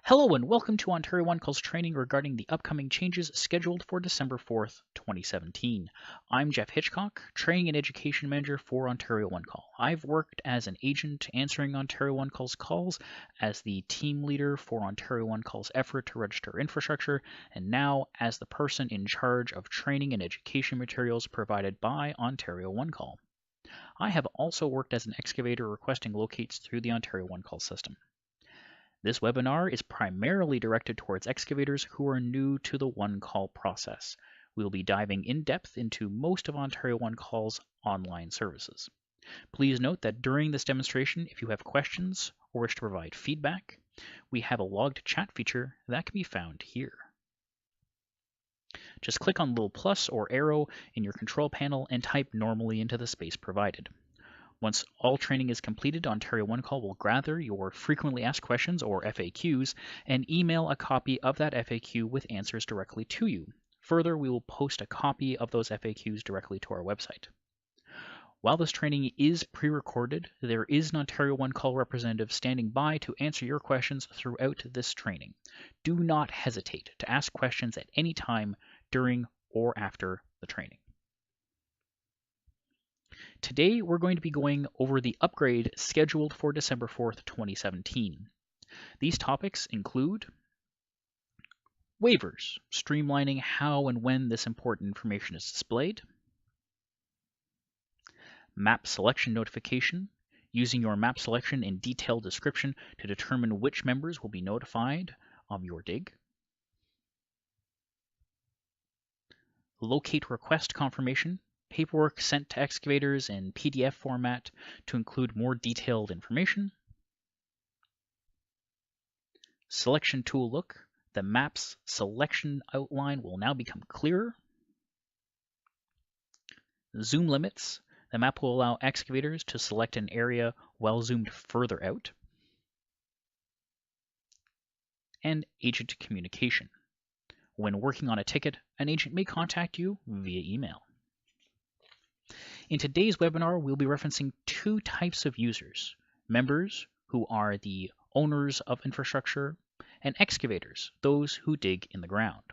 Hello and welcome to Ontario One Call's training regarding the upcoming changes scheduled for December 4th, 2017. I'm Jeff Hitchcock, Training and Education Manager for Ontario One Call. I've worked as an agent answering Ontario One Call's calls, as the team leader for Ontario One Call's effort to register infrastructure, and now as the person in charge of training and education materials provided by Ontario One Call. I have also worked as an excavator requesting locates through the Ontario One Call system. This webinar is primarily directed towards excavators who are new to the One Call process. We will be diving in depth into most of Ontario One Call's online services. Please note that during this demonstration, if you have questions or wish to provide feedback, we have a logged chat feature that can be found here. Just click on the little plus or arrow in your control panel and type normally into the space provided. Once all training is completed, Ontario One Call will gather your frequently asked questions, or FAQs, and email a copy of that FAQ with answers directly to you. Further, we will post a copy of those FAQs directly to our website. While this training is pre-recorded, there is an Ontario One Call representative standing by to answer your questions throughout this training. Do not hesitate to ask questions at any time during or after the training. Today, we're going to be going over the upgrade scheduled for December 4th, 2017. These topics include waivers, streamlining how and when this important information is displayed, map selection notification, using your map selection and detailed description to determine which members will be notified of your dig, locate request confirmation, paperwork sent to excavators in PDF format to include more detailed information, selection tool look, the map's selection outline will now become clearer, zoom limits, the map will allow excavators to select an area while zoomed further out, and agent communication. When working on a ticket, an agent may contact you via email. In today's webinar, we'll be referencing two types of users: members, who are the owners of infrastructure, and excavators, those who dig in the ground.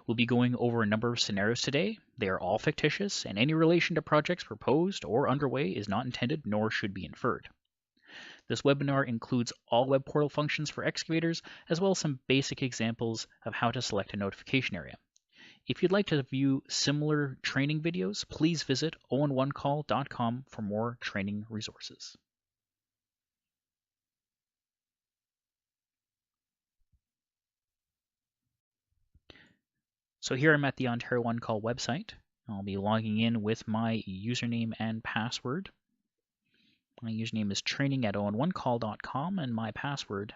We'll be going over a number of scenarios today. They are all fictitious, and any relation to projects proposed or underway is not intended nor should be inferred. This webinar includes all web portal functions for excavators, as well as some basic examples of how to select a notification area. If you'd like to view similar training videos, please visit on1call.com for more training resources. So here I'm at the Ontario One Call website. I'll be logging in with my username and password. My username is training@on1call.com and my password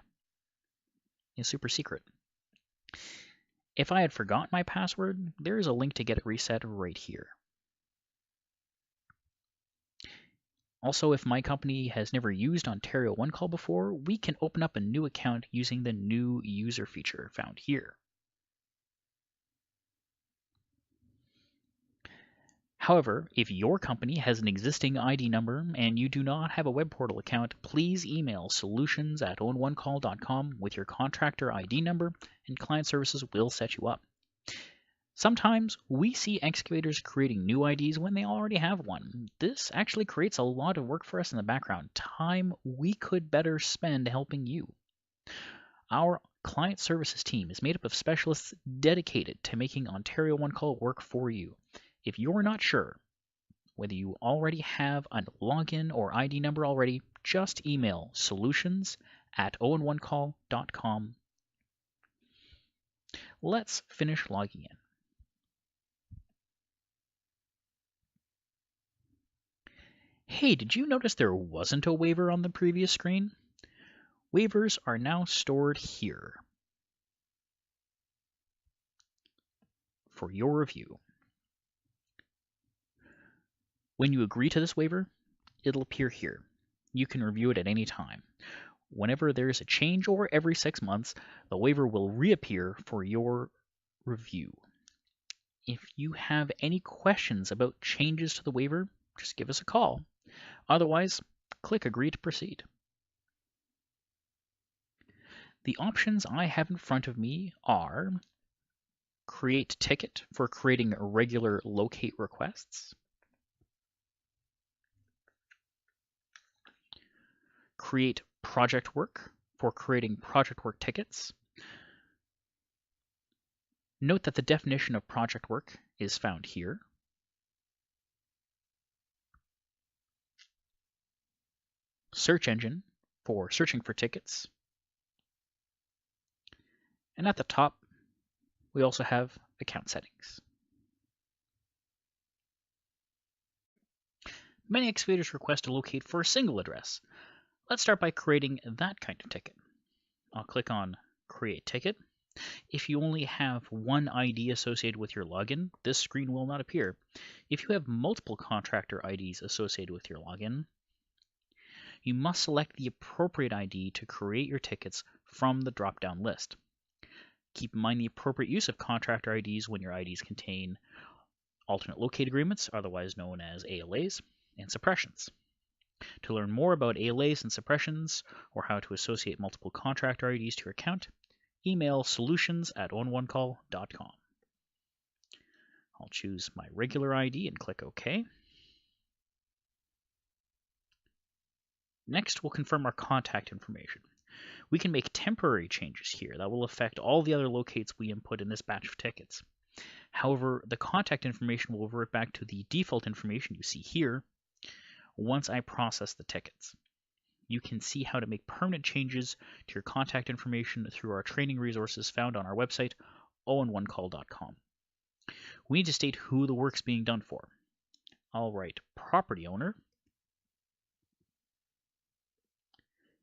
is super secret. If I had forgotten my password, there is a link to get it reset right here. Also, if my company has never used Ontario One Call before, we can open up a new account using the new user feature found here. However, if your company has an existing ID number and you do not have a web portal account, please email solutions@on1call.com with your contractor ID number and client services will set you up. Sometimes we see excavators creating new IDs when they already have one. This actually creates a lot of work for us in the background, time we could better spend helping you. Our client services team is made up of specialists dedicated to making Ontario One Call work for you. If you're not sure whether you already have a login or ID number already, just email solutions@on1call.com. Let's finish logging in. Hey, did you notice there wasn't a waiver on the previous screen? Waivers are now stored here for your review. When you agree to this waiver, it'll appear here. You can review it at any time. Whenever there's a change or every 6 months, the waiver will reappear for your review. If you have any questions about changes to the waiver, just give us a call. Otherwise, click Agree to Proceed. The options I have in front of me are create ticket for creating regular locate requests, create project work for creating project work tickets. Note that the definition of project work is found here. Search engine for searching for tickets. And at the top, we also have account settings. Many excavators request a locate for a single address. Let's start by creating that kind of ticket. I'll click on Create Ticket. If you only have one ID associated with your login, this screen will not appear. If you have multiple contractor IDs associated with your login, you must select the appropriate ID to create your tickets from the drop-down list. Keep in mind the appropriate use of contractor IDs when your IDs contain alternate locate agreements, otherwise known as ALAs, and suppressions. To learn more about ALAs and suppressions, or how to associate multiple contractor IDs to your account, email solutions@oneonecall.com. I'll choose my regular ID and click OK. Next, we'll confirm our contact information. We can make temporary changes here that will affect all the other locates we input in this batch of tickets. However, the contact information will revert back to the default information you see here once I process the tickets. You can see how to make permanent changes to your contact information through our training resources found on our website, oneonecall.com. We need to state who the work's being done for. I'll write property owner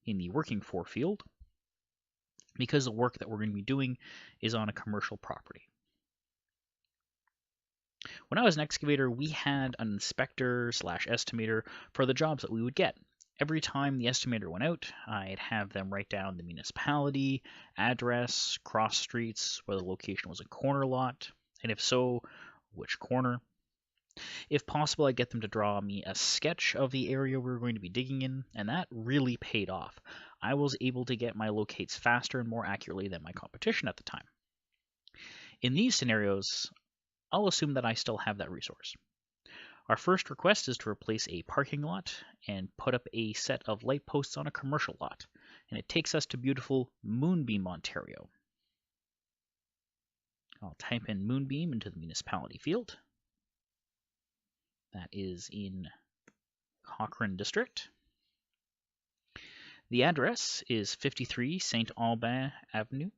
in the working for field because the work that we're going to be doing is on a commercial property. When I was an excavator, we had an inspector/estimator for the jobs that we would get. Every time the estimator went out, I'd have them write down the municipality, address, cross streets, where the location was a corner lot, and if so, which corner. If possible, I'd get them to draw me a sketch of the area we were going to be digging in, and that really paid off. I was able to get my locates faster and more accurately than my competition at the time. In these scenarios, I'll assume that I still have that resource. Our first request is to replace a parking lot and put up a set of light posts on a commercial lot, and it takes us to beautiful Moonbeam, Ontario. I'll type in Moonbeam into the municipality field. That is in Cochrane District. The address is 53 St. Albin Avenue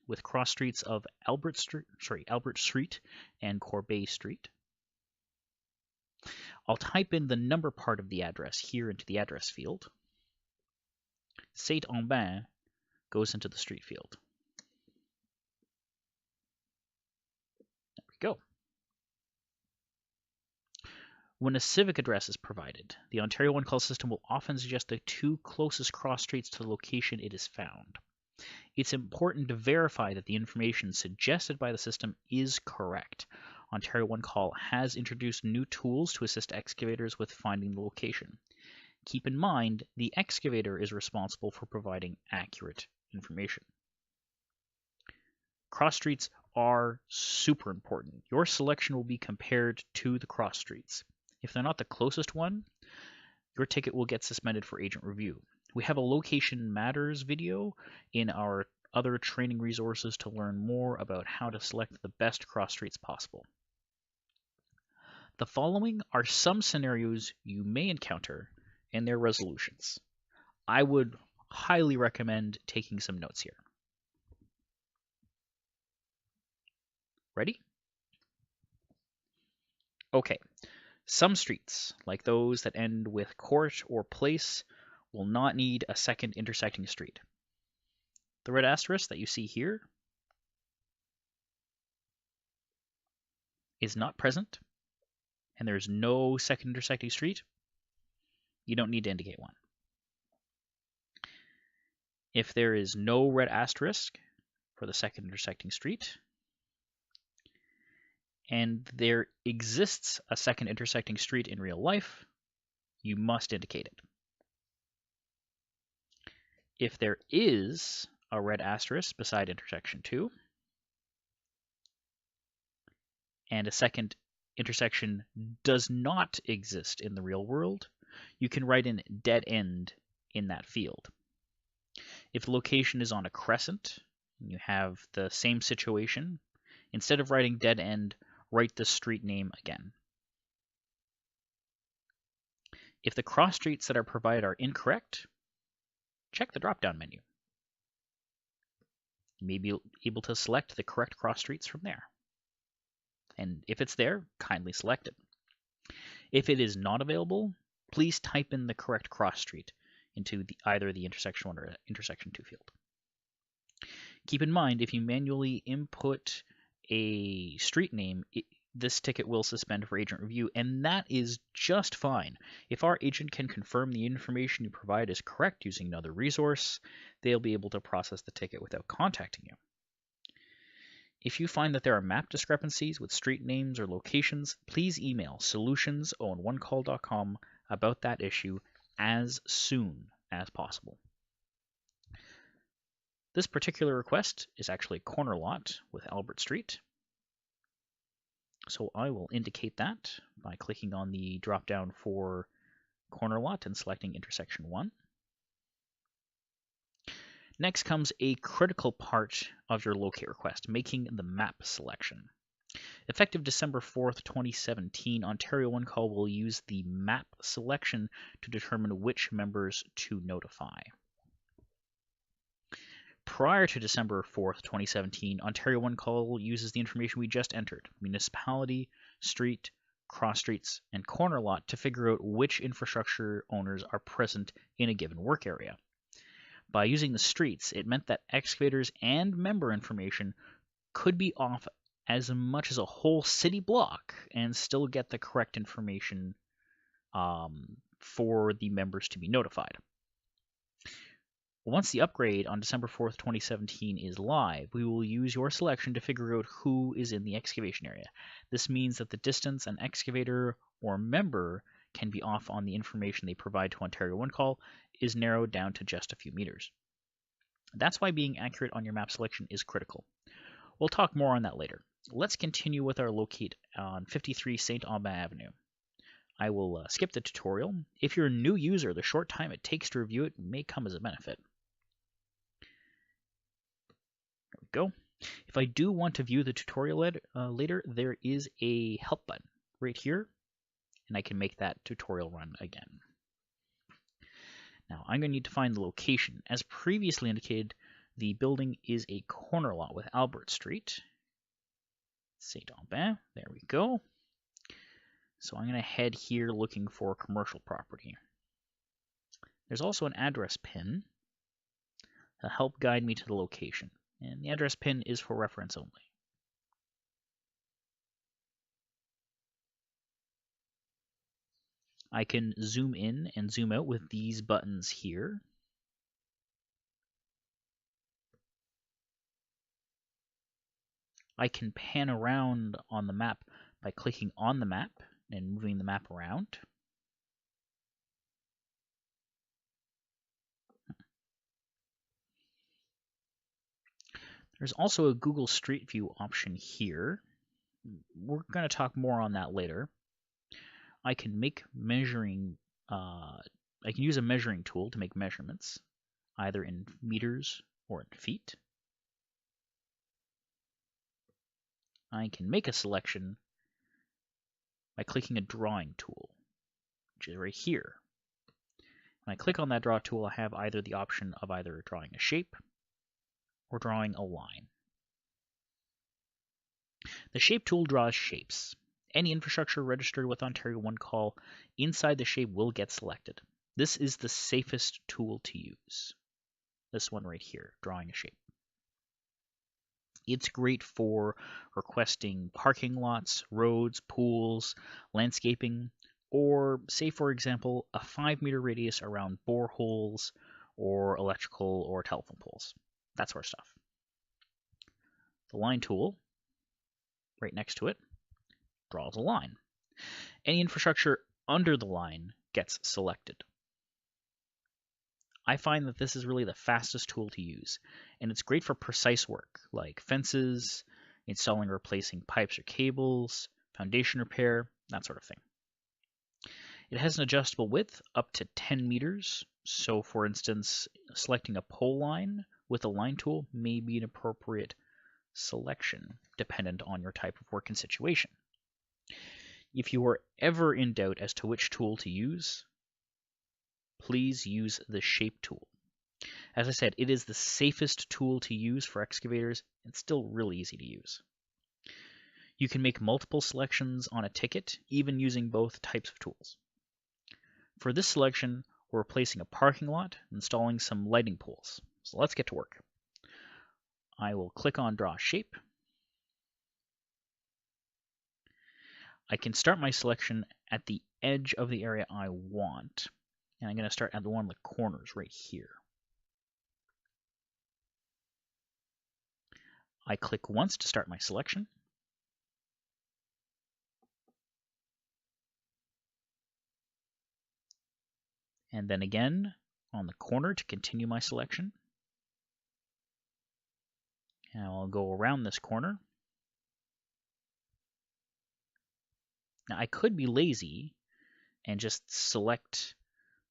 with cross streets of Albert Street and Corbeil Street. I'll type in the number part of the address here into the address field. St. Albin goes into the street field. There we go. When a civic address is provided, the Ontario One Call system will often suggest the two closest cross streets to the location it is found. It's important to verify that the information suggested by the system is correct. Ontario One Call has introduced new tools to assist excavators with finding the location. Keep in mind, the excavator is responsible for providing accurate information. Cross streets are super important. Your selection will be compared to the cross streets. If they're not the closest one, your ticket will get suspended for agent review. We have a Location Matters video in our other training resources to learn more about how to select the best cross streets possible. The following are some scenarios you may encounter and their resolutions. I would highly recommend taking some notes here. Ready? Okay. Some streets, like those that end with court or place, will not need a second intersecting street. The red asterisk that you see here is not present, and there's no second intersecting street. You don't need to indicate one. If there is no red asterisk for the second intersecting street, and there exists a second intersecting street in real life, you must indicate it. If there is a red asterisk beside intersection 2, and a second intersection does not exist in the real world, you can write in dead end in that field. If the location is on a crescent, and you have the same situation, instead of writing dead end, write the street name again. If the cross streets that are provided are incorrect, check the drop-down menu. You may be able to select the correct cross streets from there. And if it's there, kindly select it. If it is not available, please type in the correct cross street into either the intersection 1 or intersection 2 field. Keep in mind, if you manually input a street name, this ticket will suspend for agent review, and that is just fine. If our agent can confirm the information you provide is correct using another resource, they'll be able to process the ticket without contacting you. If you find that there are map discrepancies with street names or locations, please email solutions@onecall.com about that issue as soon as possible. This particular request is actually a corner lot with Albert Street. So I will indicate that by clicking on the drop-down for corner lot and selecting intersection 1. Next comes a critical part of your locate request, making the map selection. Effective December 4th, 2017, Ontario One Call will use the map selection to determine which members to notify. Prior to December 4th, 2017, Ontario One Call uses the information we just entered, municipality, street, cross streets, and corner lot, to figure out which infrastructure owners are present in a given work area. By using the streets, it meant that excavators and member information could be off as much as a whole city block and still get the correct information for the members to be notified. Once the upgrade on December 4th, 2017 is live, we will use your selection to figure out who is in the excavation area. This means that the distance an excavator or member can be off on the information they provide to Ontario One Call is narrowed down to just a few meters. That's why being accurate on your map selection is critical. We'll talk more on that later. Let's continue with our locate on 53 St. Aubin Avenue. I will skip the tutorial. If you're a new user, the short time it takes to review it may come as a benefit. There we go. If I do want to view the tutorial later, there is a help button right here, and I can make that tutorial run again. Now, I'm going to need to find the location. As previously indicated, the building is a corner lot with Albert Street. St. Aubin, there we go. So I'm going to head here looking for commercial property. There's also an address pin to help guide me to the location. And the address pin is for reference only. I can zoom in and zoom out with these buttons here. I can pan around on the map by clicking on the map and moving the map around. There's also a Google Street View option here. We're going to talk more on that later. I can make measuring, I can use a measuring tool to make measurements, either in meters or in feet. I can make a selection by clicking a drawing tool, which is right here. When I click on that draw tool, I have either the option of either drawing a shape or drawing a line. The shape tool draws shapes. Any infrastructure registered with Ontario One Call inside the shape will get selected. This is the safest tool to use. This one right here, drawing a shape. It's great for requesting parking lots, roads, pools, landscaping, or say, for example, a 5-meter radius around boreholes or electrical or telephone poles. That sort of stuff. The line tool, right next to it, draws a line. Any infrastructure under the line gets selected. I find that this is really the fastest tool to use, and it's great for precise work like fences, installing or replacing pipes or cables, foundation repair, that sort of thing. It has an adjustable width up to 10 meters, so for instance, selecting a pole line with a line tool may be an appropriate selection, dependent on your type of work and situation. If you are ever in doubt as to which tool to use, please use the shape tool. As I said, it is the safest tool to use for excavators and still really easy to use. You can make multiple selections on a ticket, even using both types of tools. For this selection, we're replacing a parking lot and installing some lighting poles. So let's get to work. I will click on Draw Shape. I can start my selection at the edge of the area I want, and I'm going to start at one of the corners right here. I click once to start my selection. And then again on the corner to continue my selection. And I'll go around this corner. Now I could be lazy and just select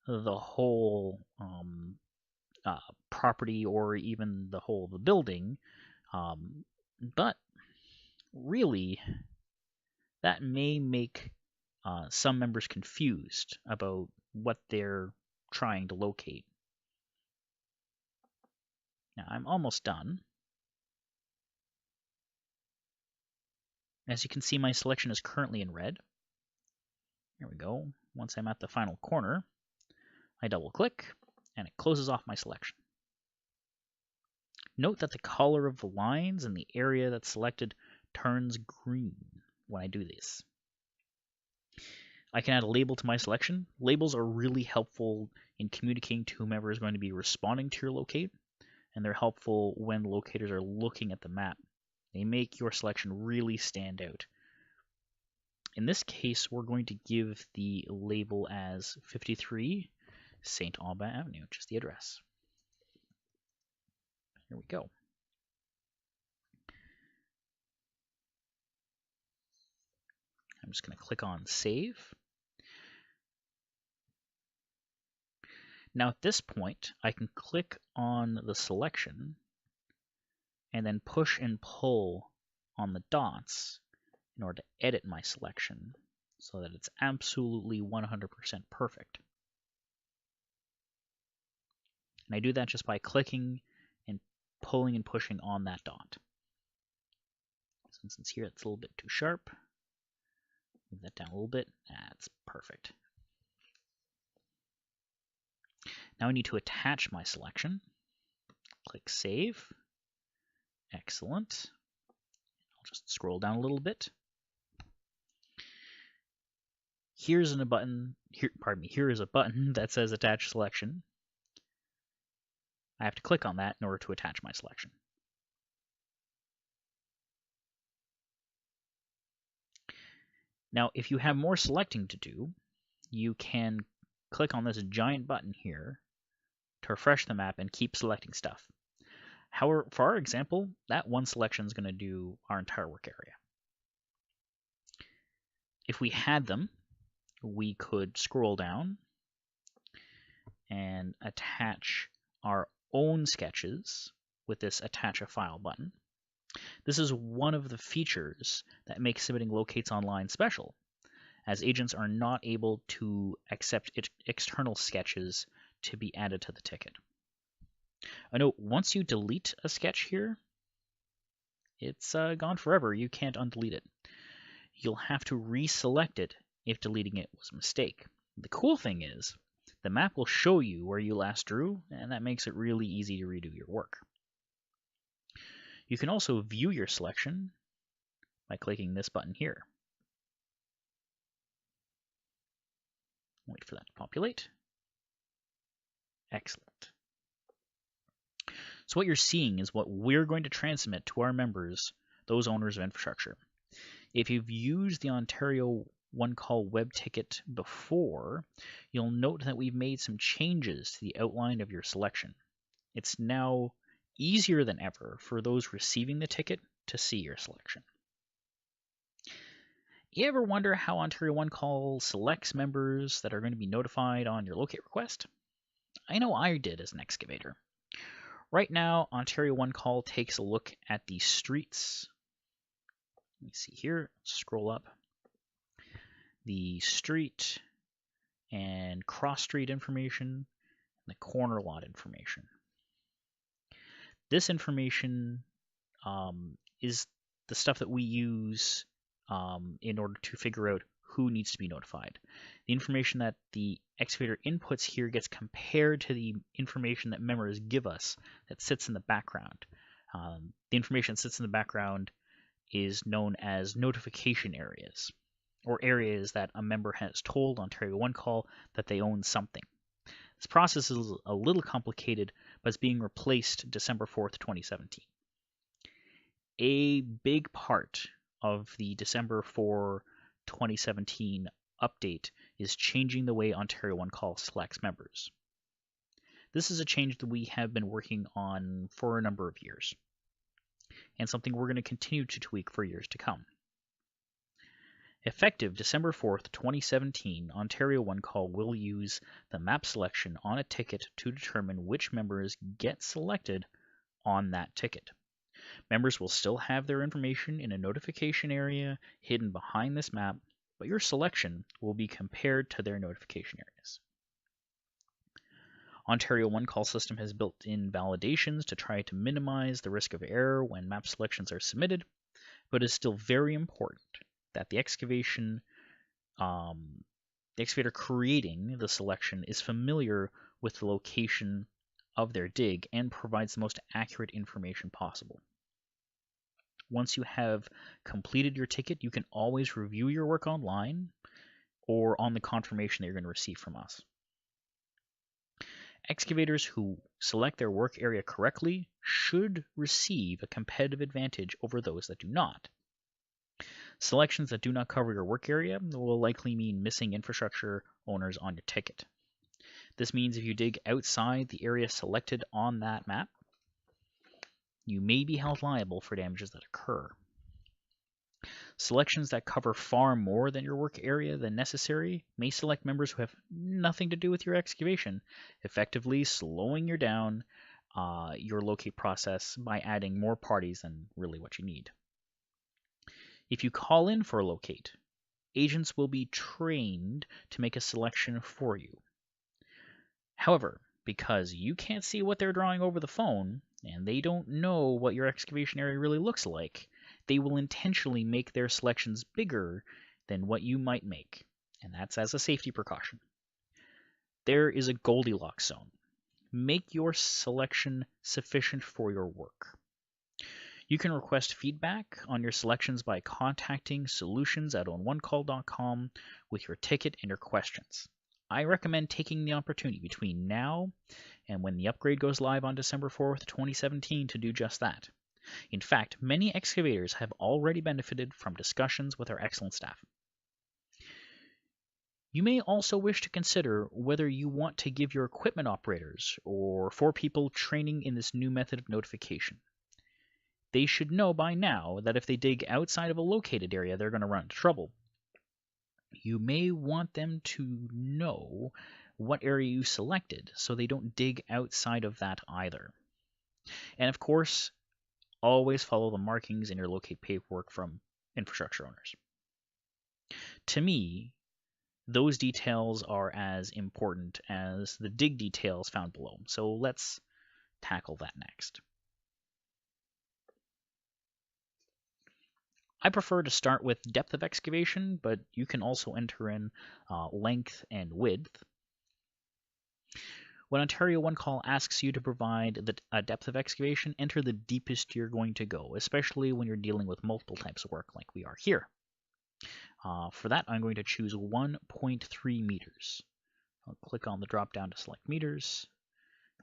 the whole property or even the whole of the building, but really that may make some members confused about what they're trying to locate. Now I'm almost done. As you can see, my selection is currently in red. Here we go. Once I'm at the final corner, I double click and it closes off my selection. Note that the color of the lines in the area that's selected turns green when I do this. I can add a label to my selection. Labels are really helpful in communicating to whomever is going to be responding to your locate, and they're helpful when locators are looking at the map. They make your selection really stand out. In this case, we're going to give the label as 53 St. Aubin Avenue, just the address. Here we go. I'm just going to click on Save. Now at this point, I can click on the selection and then push and pull on the dots in order to edit my selection so that it's absolutely 100% perfect. And I do that just by clicking and pulling and pushing on that dot. Since here it's a little bit too sharp, move that down a little bit. That's perfect. Now I need to attach my selection. Click Save. Excellent. I'll just scroll down a little bit. Here is a button that says Attach Selection. I have to click on that in order to attach my selection. Now, if you have more selecting to do, you can click on this giant button here to refresh the map and keep selecting stuff. However, for our example, that one selection is going to do our entire work area. If we had them, we could scroll down and attach our own sketches with this Attach a File button. This is one of the features that makes submitting locates online special, as agents are not able to accept external sketches to be added to the ticket. I know once you delete a sketch here, it's gone forever. You can't undelete it. You'll have to reselect it if deleting it was a mistake. The cool thing is, the map will show you where you last drew, and that makes it really easy to redo your work. You can also view your selection by clicking this button here. Wait for that to populate. Excellent. So what you're seeing is what we're going to transmit to our members, those owners of infrastructure. If you've used the Ontario One Call web ticket before, you'll note that we've made some changes to the outline of your selection. It's now easier than ever for those receiving the ticket to see your selection. You ever wonder how Ontario One Call selects members that are going to be notified on your locate request? I know I did as an excavator. Right now, Ontario One Call takes a look at the streets. Let me see here, scroll up. The street and cross street information and the corner lot information. This information is the stuff that we use in order to figure out who needs to be notified. The information that the excavator inputs here gets compared to the information that members give us that sits in the background. The information that sits in the background is known as notification areas, or areas that a member has told Ontario One Call that they own something. This process is a little complicated, but it's being replaced December 4th, 2017. A big part of the December 4, 2017 update is changing the way Ontario One Call selects members. This is a change that we have been working on for a number of years, and something we're going to continue to tweak for years to come. Effective December 4th, 2017, Ontario One Call will use the map selection on a ticket to determine which members get selected on that ticket. Members will still have their information in a notification area hidden behind this map, but your selection will be compared to their notification areas. Ontario One Call system has built-in validations to try to minimize the risk of error when map selections are submitted, but it's still very important that the excavator creating the selection is familiar with the location of their dig and provides the most accurate information possible. Once you have completed your ticket, you can always review your work online or on the confirmation that you're going to receive from us. Excavators who select their work area correctly should receive a competitive advantage over those that do not. Selections that do not cover your work area will likely mean missing infrastructure owners on your ticket. This means if you dig outside the area selected on that map, you may be held liable for damages that occur. Selections that cover far more than your work area than necessary may select members who have nothing to do with your excavation, effectively slowing your locate process by adding more parties than really what you need. If you call in for a locate, agents will be trained to make a selection for you. However, because you can't see what they're drawing over the phone, and they don't know what your excavation area really looks like, they will intentionally make their selections bigger than what you might make, and that's as a safety precaution. There is a Goldilocks zone. Make your selection sufficient for your work. You can request feedback on your selections by contacting solutions@ownonecall.com with your ticket and your questions. I recommend taking the opportunity between now and when the upgrade goes live on December 4th, 2017 to do just that. In fact, many excavators have already benefited from discussions with our excellent staff. You may also wish to consider whether you want to give your equipment operators or 4 people training in this new method of notification. They should know by now that if they dig outside of a located area, they're going to run into trouble. You may want them to know what area you selected so they don't dig outside of that either. And of course, always follow the markings in your locate paperwork from infrastructure owners. To me, those details are as important as the dig details found below. So let's tackle that next. I prefer to start with depth of excavation, but you can also enter in length and width. When Ontario One Call asks you to provide a depth of excavation, enter the deepest you're going to go, especially when you're dealing with multiple types of work like we are here. For that, I'm going to choose 1.3 meters. I'll click on the drop down to select meters,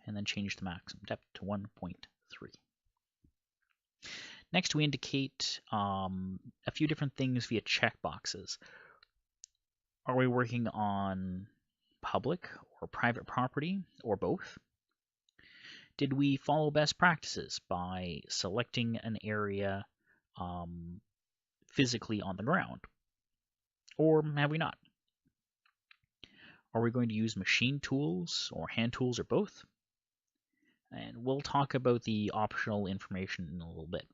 and then change the maximum depth to 1.3. Next, we indicate a few different things via checkboxes. Are we working on public or private property, or both? Did we follow best practices by selecting an area physically on the ground? Or have we not? Are we going to use machine tools or hand tools or both? And we'll talk about the optional information in a little bit.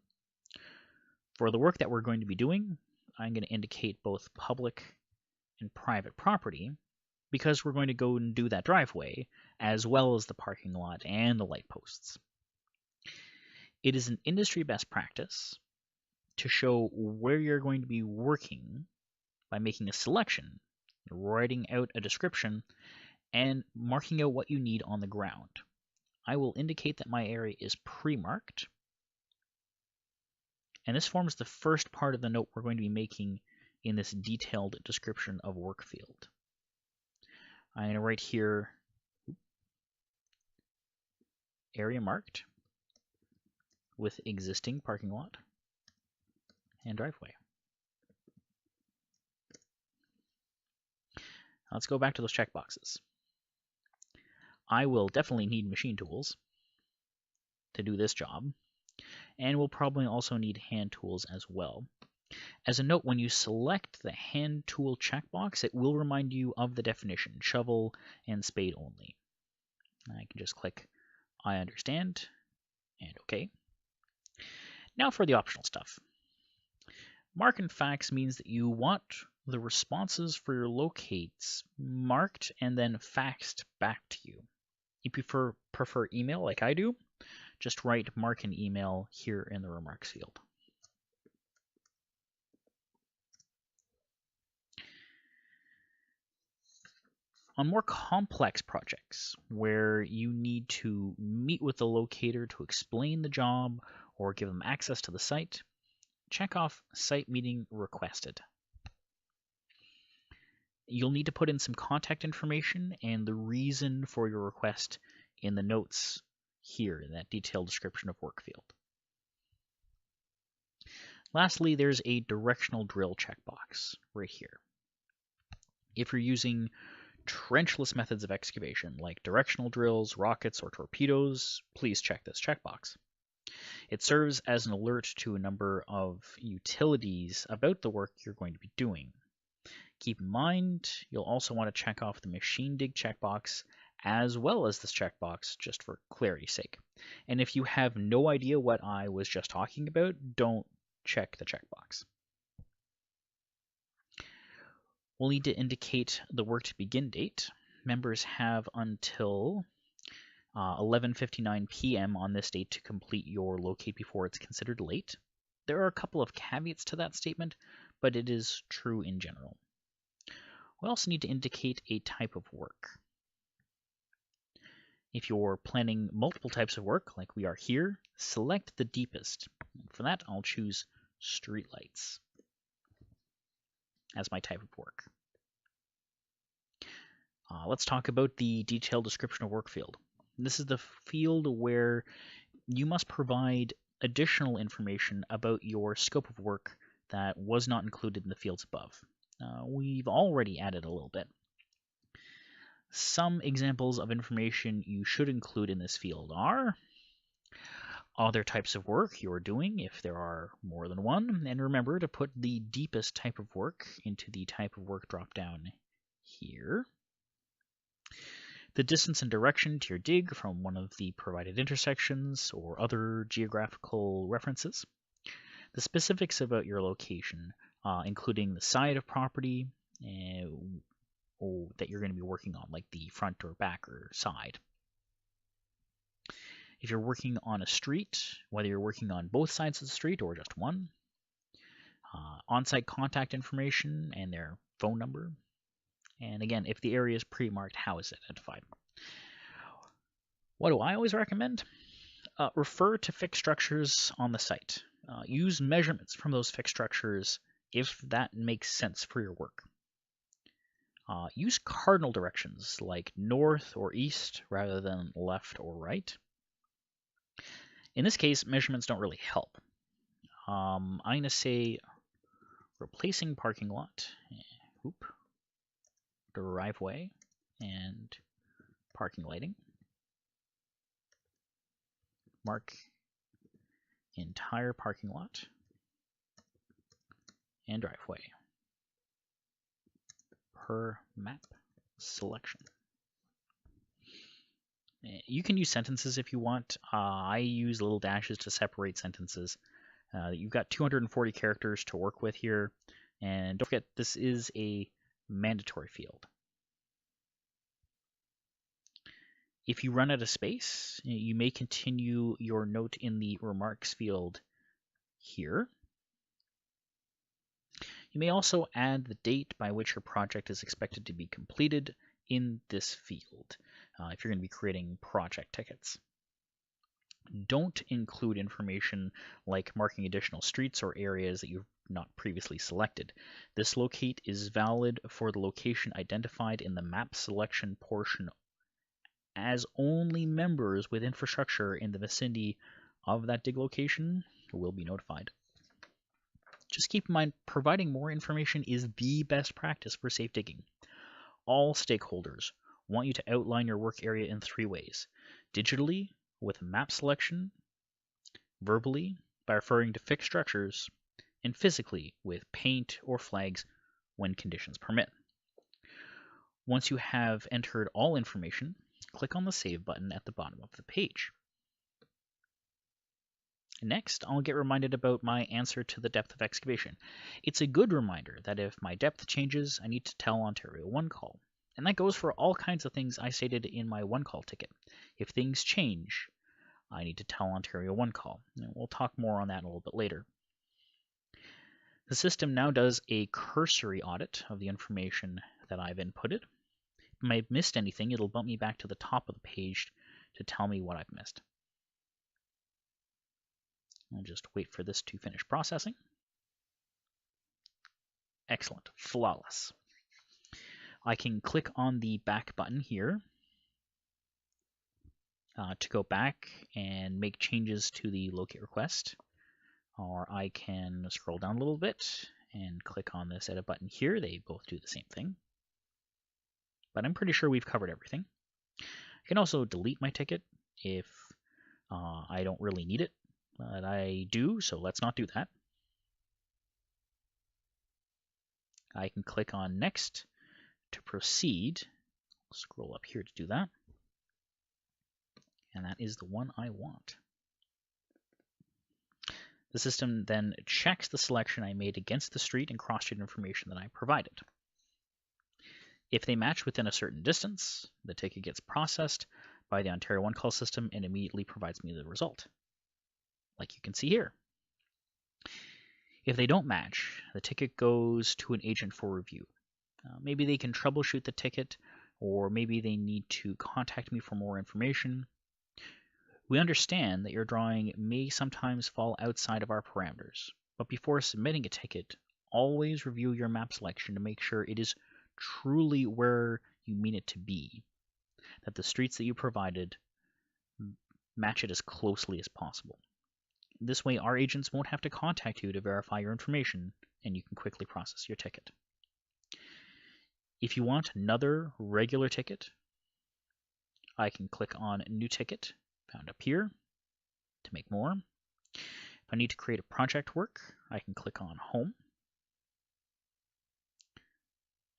For the work that we're going to be doing, I'm going to indicate both public and private property because we're going to go and do that driveway as well as the parking lot and the light posts. It is an industry best practice to show where you're going to be working by making a selection, writing out a description, and marking out what you need on the ground. I will indicate that my area is pre-marked, and this forms the first part of the note we're going to be making in this detailed description of work field. I'm going to write here area marked with existing parking lot and driveway. Let's go back to those checkboxes. I will definitely need machine tools to do this job, and we'll probably also need hand tools as well. As a note, when you select the hand tool checkbox, it will remind you of the definition, shovel and spade only. I can just click I understand and OK. Now for the optional stuff. Mark and fax means that you want the responses for your locates marked and then faxed back to you. If you prefer email like I do, just write mark an email here in the remarks field. On more complex projects where you need to meet with the locator to explain the job or give them access to the site, check off Site Meeting Requested. You'll need to put in some contact information and the reason for your request in the notes here in that detailed description of work field. Lastly, there's a directional drill checkbox right here. If you're using trenchless methods of excavation like directional drills, rockets, or torpedoes, please check this checkbox. It serves as an alert to a number of utilities about the work you're going to be doing. Keep in mind, you'll also want to check off the machine dig checkbox as well as this checkbox just for clarity's sake. And if you have no idea what I was just talking about, don't check the checkbox. We'll need to indicate the work to begin date. Members have until 11:59 p.m. on this date to complete your locate before it's considered late. There are a couple of caveats to that statement, but it is true in general. We also need to indicate a type of work. If you're planning multiple types of work, like we are here, select the deepest. For that, I'll choose streetlights as my type of work. Let's talk about the detailed description of work field. This is the field where you must provide additional information about your scope of work that was not included in the fields above. We've already added a little bit. Some examples of information you should include in this field are other types of work you are doing, if there are more than one, and remember to put the deepest type of work into the type of work drop-down here. The distance and direction to your dig from one of the provided intersections or other geographical references. The specifics about your location, including the side of property that you're going to be working on, like the front or back or side. If you're working on a street, whether you're working on both sides of the street or just one. On-site contact information and their phone number. And again, if the area is pre-marked, how is it identified? What do I always recommend? Refer to fixed structures on the site. Use measurements from those fixed structures if that makes sense for your work. Use cardinal directions like north or east rather than left or right. In this case, measurements don't really help. I'm going to say replacing parking lot. driveway and parking lighting. Mark entire parking lot and driveway per map selection. You can use sentences if you want. I use little dashes to separate sentences. You've got 240 characters to work with here. And don't forget, this is a mandatory field. If you run out of space, you may continue your note in the remarks field here. You may also add the date by which your project is expected to be completed in this field if you're going to be creating project tickets. Don't include information like marking additional streets or areas that you've not previously selected. This locate is valid for the location identified in the map selection portion, as only members with infrastructure in the vicinity of that dig location will be notified. Just keep in mind, providing more information is the best practice for safe digging. All stakeholders want you to outline your work area in 3 ways: digitally, with map selection, verbally, by referring to fixed structures, and physically, with paint or flags when conditions permit. Once you have entered all information, click on the Save button at the bottom of the page. Next, I'll get reminded about my answer to the depth of excavation. It's a good reminder that if my depth changes, I need to tell Ontario OneCall. And that goes for all kinds of things I stated in my OneCall ticket. If things change, I need to tell Ontario OneCall. And we'll talk more on that a little bit later. The system now does a cursory audit of the information that I've inputted. If I've missed anything, it'll bump me back to the top of the page to tell me what I've missed. I'll just wait for this to finish processing. Excellent, flawless. I can click on the back button here to go back and make changes to the locate request. Or I can scroll down a little bit and click on this edit button here. They both do the same thing. But I'm pretty sure we've covered everything. I can also delete my ticket if I don't really need it. But I do, so let's not do that. I can click on Next to proceed. Scroll up here to do that. And that is the one I want. The system then checks the selection I made against the street and cross-street information that I provided. If they match within a certain distance, the ticket gets processed by the Ontario OneCall system and immediately provides me the result, like you can see here. If they don't match, the ticket goes to an agent for review. Maybe they can troubleshoot the ticket, or maybe they need to contact me for more information. We understand that your drawing may sometimes fall outside of our parameters, but before submitting a ticket, always review your map selection to make sure it is truly where you mean it to be, that the streets that you provided match it as closely as possible. This way, our agents won't have to contact you to verify your information, and you can quickly process your ticket. If you want another regular ticket, I can click on New Ticket, found up here, to make more. If I need to create a project work, I can click on Home.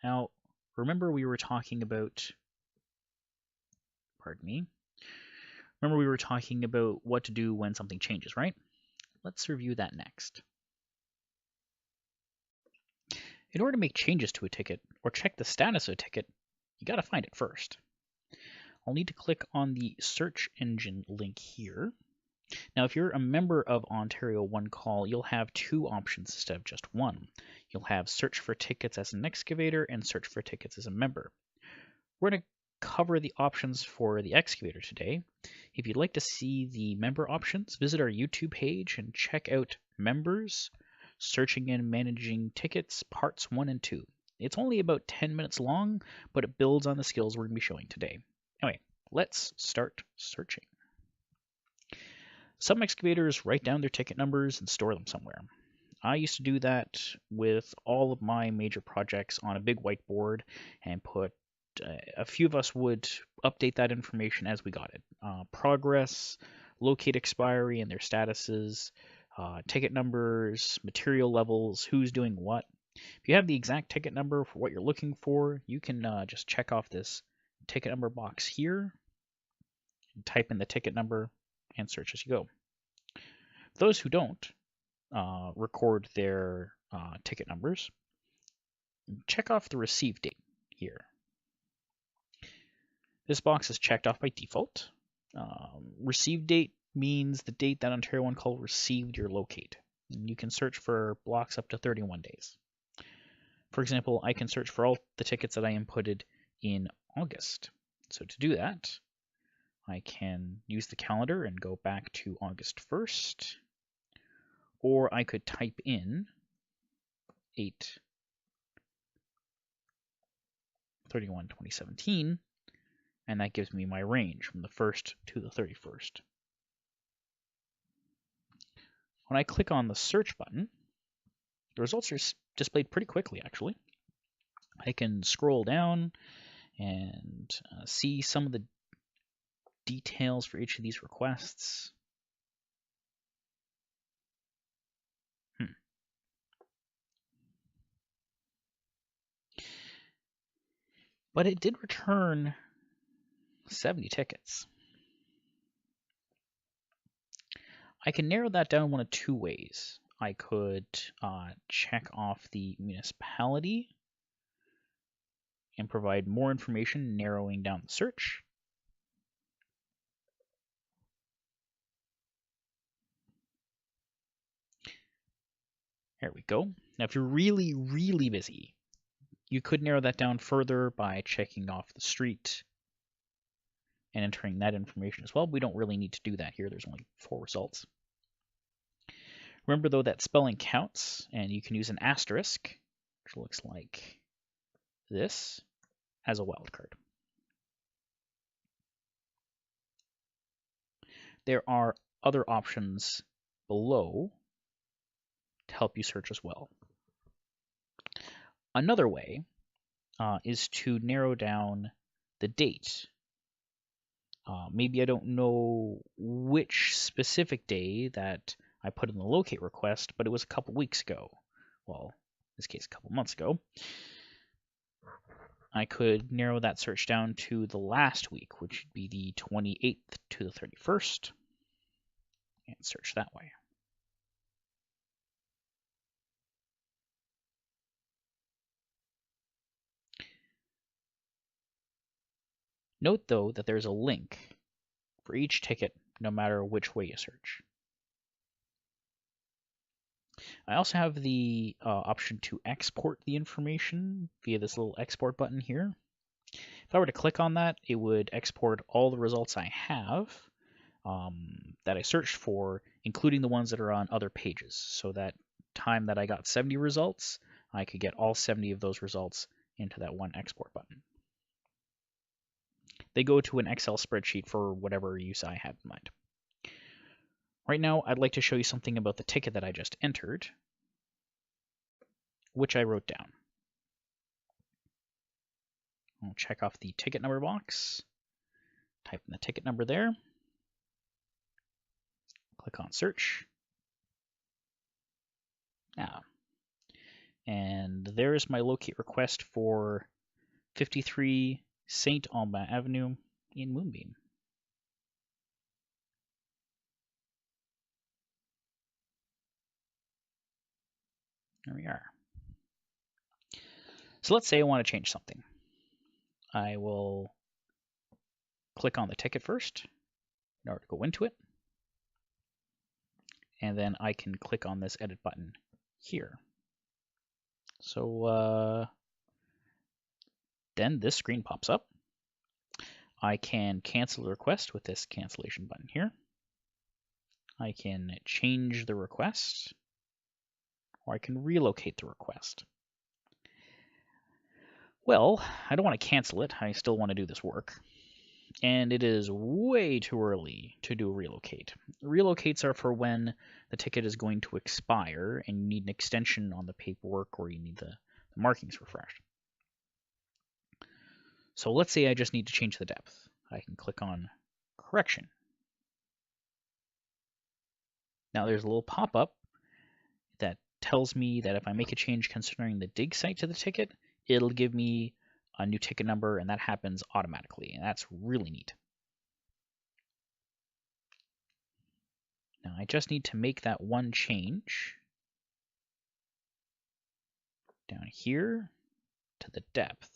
Now, remember we were talking about, remember we were talking about what to do when something changes, right? Let's review that next. In order to make changes to a ticket or check the status of a ticket, you got to find it first. I'll need to click on the search engine link here. Now, if you're a member of Ontario OneCall, you'll have 2 options instead of just 1. You'll have search for tickets as an excavator and search for tickets as a member. We're going to cover the options for the excavator today. If you'd like to see the member options, visit our YouTube page and check out Members, Searching and Managing Tickets, Parts 1 and 2. It's only about 10 minutes long, but it builds on the skills we're going to be showing today. Anyway, let's start searching. Some excavators write down their ticket numbers and store them somewhere. I used to do that with all of my major projects on a big whiteboard and put a few of us would update that information as we got it. Progress, locate expiry and their statuses, ticket numbers, material levels, who's doing what. If you have the exact ticket number for what you're looking for, you can just check off this ticket number box here, type in the ticket number, and search as you go. Those who don't record their ticket numbers, check off the receive date here. This box is checked off by default. Receive date means the date that Ontario One Call received your locate. And you can search for blocks up to 31 days. For example, I can search for all the tickets that I inputted in August. So to do that, I can use the calendar and go back to August 1st, or I could type in 8/31/2017, and that gives me my range from the 1st to the 31st. When I click on the search button, the results are displayed pretty quickly, actually. I can scroll down and see some of the details for each of these requests. But it did return 70 tickets. I can narrow that down one of two ways. I could check off the municipality and provide more information narrowing down the search. There we go. Now, if you're really, really busy, you could narrow that down further by checking off the street and entering that information as well. We don't really need to do that here. There's only 4 results. Remember, though, that spelling counts, and you can use an asterisk, which looks like this, as a wildcard. There are other options below to help you search as well. Another way is to narrow down the date. Maybe I don't know which specific day that I put in the locate request, but it was a couple weeks ago. Well, in this case, a couple months ago. I could narrow that search down to the last week, which would be the 28th to the 31st, and search that way. Note, though, that there's a link for each ticket, no matter which way you search. I also have the option to export the information via this little export button here. If I were to click on that, it would export all the results I have that I searched for, including the ones that are on other pages. So that time that I got 70 results, I could get all 70 of those results into that one export button. They go to an Excel spreadsheet for whatever use I had in mind. Right now, I'd like to show you something about the ticket that I just entered, which I wrote down. I'll check off the ticket number box, type in the ticket number there, click on search. And there's my locate request for 53 St. Alban Avenue in Moonbeam. There we are. So let's say I want to change something. I will click on the ticket first in order to go into it. And then I can click on this edit button here. So then this screen pops up. I can cancel the request with this cancellation button here. I can change the request, or I can relocate the request. Well, I don't want to cancel it. I still want to do this work. and it is way too early to do relocate. Relocates are for when the ticket is going to expire and you need an extension on the paperwork or you need the markings refreshed. So let's say I just need to change the depth. I can click on correction. Now there's a little pop-up that tells me that if I make a change considering the dig site to the ticket, it'll give me a new ticket number, and that happens automatically, and that's really neat. Now I just need to make that one change down here to the depth.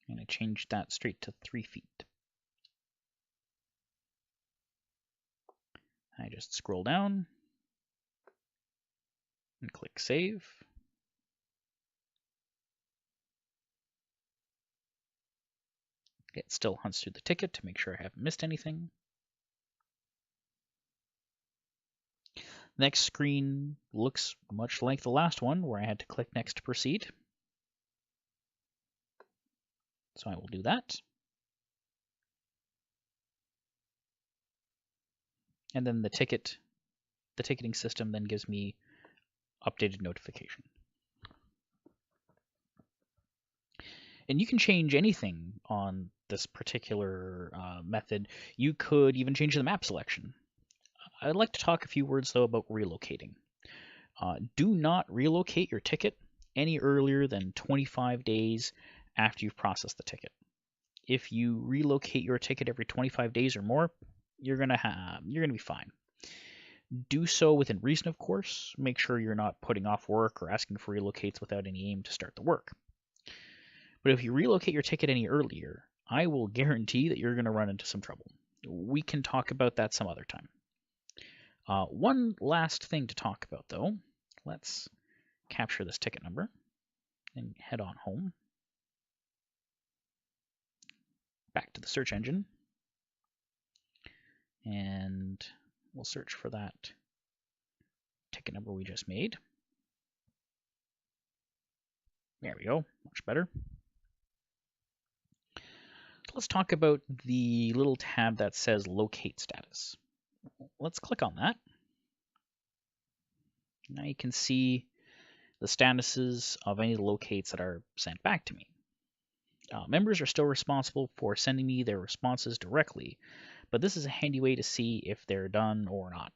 I'm going to change that straight to 3 feet. I just scroll down and click Save. It still hunts through the ticket to make sure I haven't missed anything. Next screen looks much like the last one where I had to click Next to proceed. So I will do that. And then the ticketing system then gives me updated notification. And you can change anything on this particular method. You could even change the map selection. I'd like to talk a few words, though, about relocating. Do not relocate your ticket any earlier than 25 days after you've processed the ticket. If you relocate your ticket every 25 days or more, you're gonna be fine. Do so within reason, of course. Make sure you're not putting off work or asking for relocates without any aim to start the work. But if you relocate your ticket any earlier, I will guarantee that you're going to run into some trouble. We can talk about that some other time. One last thing to talk about, though. Let's capture this ticket number and head on home. Back to the search engine. And we'll search for that ticket number we just made. There we go, much better. Let's talk about the little tab that says Locate Status. Let's click on that. Now you can see the statuses of any locates that are sent back to me. Members are still responsible for sending me their responses directly, but this is a handy way to see if they're done or not.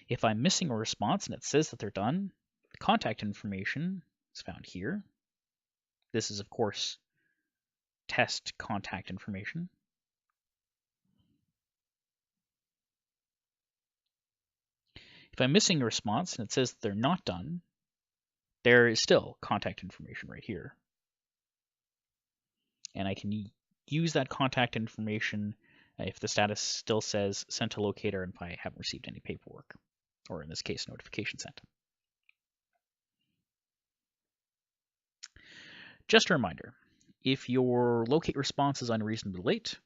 If I'm missing a response and it says that they're done, the contact information is found here. This is, of course, test contact information. If I'm missing a response and it says that they're not done, there is still contact information right here. And I can use that contact information if the status still says sent to locator and if I haven't received any paperwork, or in this case, notification sent. Just a reminder, if your locate response is unreasonably late,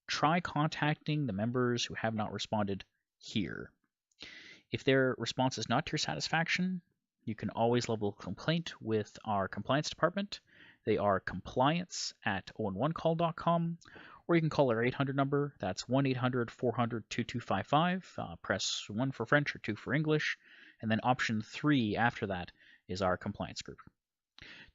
try contacting the members who have not responded here. If their response is not to your satisfaction, you can always level a complaint with our compliance department. They are compliance@oneonecall.com, or you can call our 800 number. That's 1-800-400-2255. Press 1 for French or 2 for English, and then option 3 after that is our compliance group.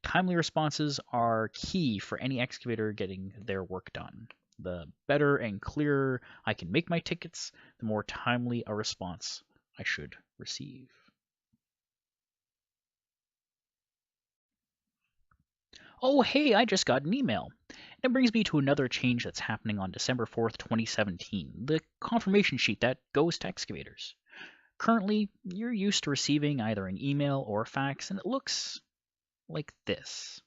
Timely responses are key for any excavator getting their work done. The better and clearer I can make my tickets, the more timely a response I should receive. Oh, hey, I just got an email. And it brings me to another change that's happening on December 4th, 2017, the confirmation sheet that goes to excavators. Currently, you're used to receiving either an email or a fax, and it looks like this.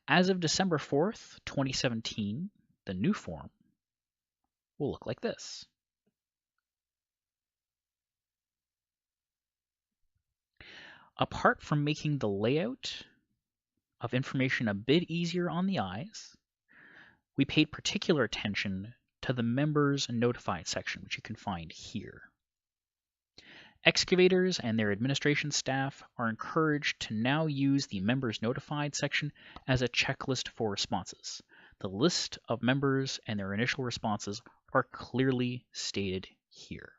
As of December 4th, 2017, the new form will look like this. Apart from making the layout of information a bit easier on the eyes, we paid particular attention to the members notified section, which you can find here. Excavators and their administration staff are encouraged to now use the Members Notified section as a checklist for responses. The list of members and their initial responses are clearly stated here.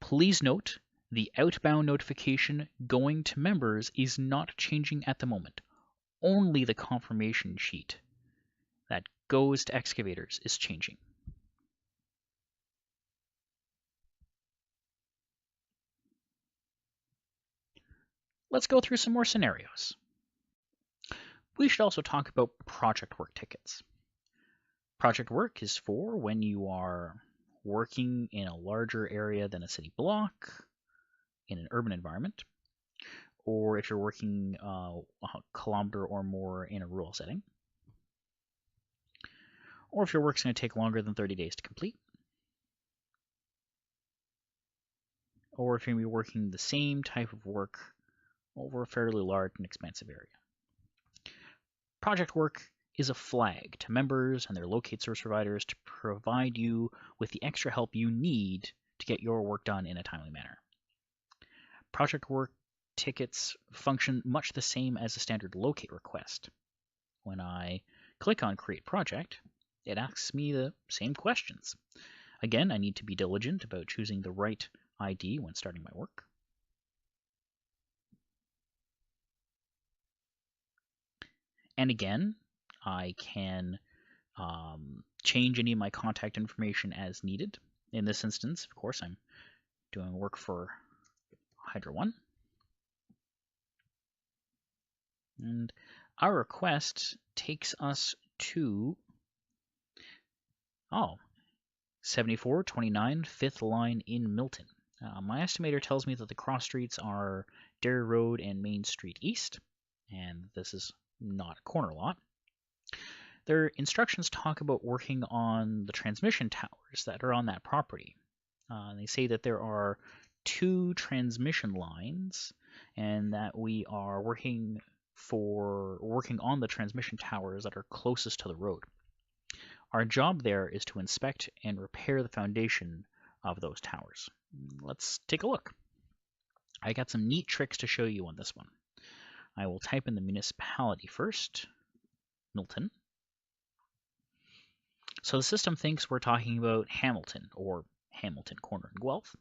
Please note, the outbound notification going to members is not changing at the moment. Only the confirmation sheet that goes to excavators is changing. Let's go through some more scenarios. We should also talk about project work tickets. Project work is for when you are working in a larger area than a city block, in an urban environment, or if you're working a kilometer or more in a rural setting, or if your work's going to take longer than 30 days to complete, or if you're going to be working the same type of work over a fairly large and expansive area. Project work is a flag to members and their locate service providers to provide you with the extra help you need to get your work done in a timely manner. Project work tickets function much the same as a standard locate request. When I click on Create Project, it asks me the same questions. Again, I need to be diligent about choosing the right ID when starting my work. And again, I can change any of my contact information as needed. In this instance, of course, I'm doing work for Hydro One. And our request takes us to 7429 5th Line in Milton. My estimator tells me that the cross streets are Derry Road and Main Street East, and this is not a corner lot. Their instructions talk about working on the transmission towers that are on that property. They say that there are 2 transmission lines and that we are working on the transmission towers that are closest to the road. Our job there is to inspect and repair the foundation of those towers. Let's take a look. I got some neat tricks to show you on this one. I will type in the municipality first, Milton. So the system thinks we're talking about Hamilton, or Hamilton Corner in Guelph,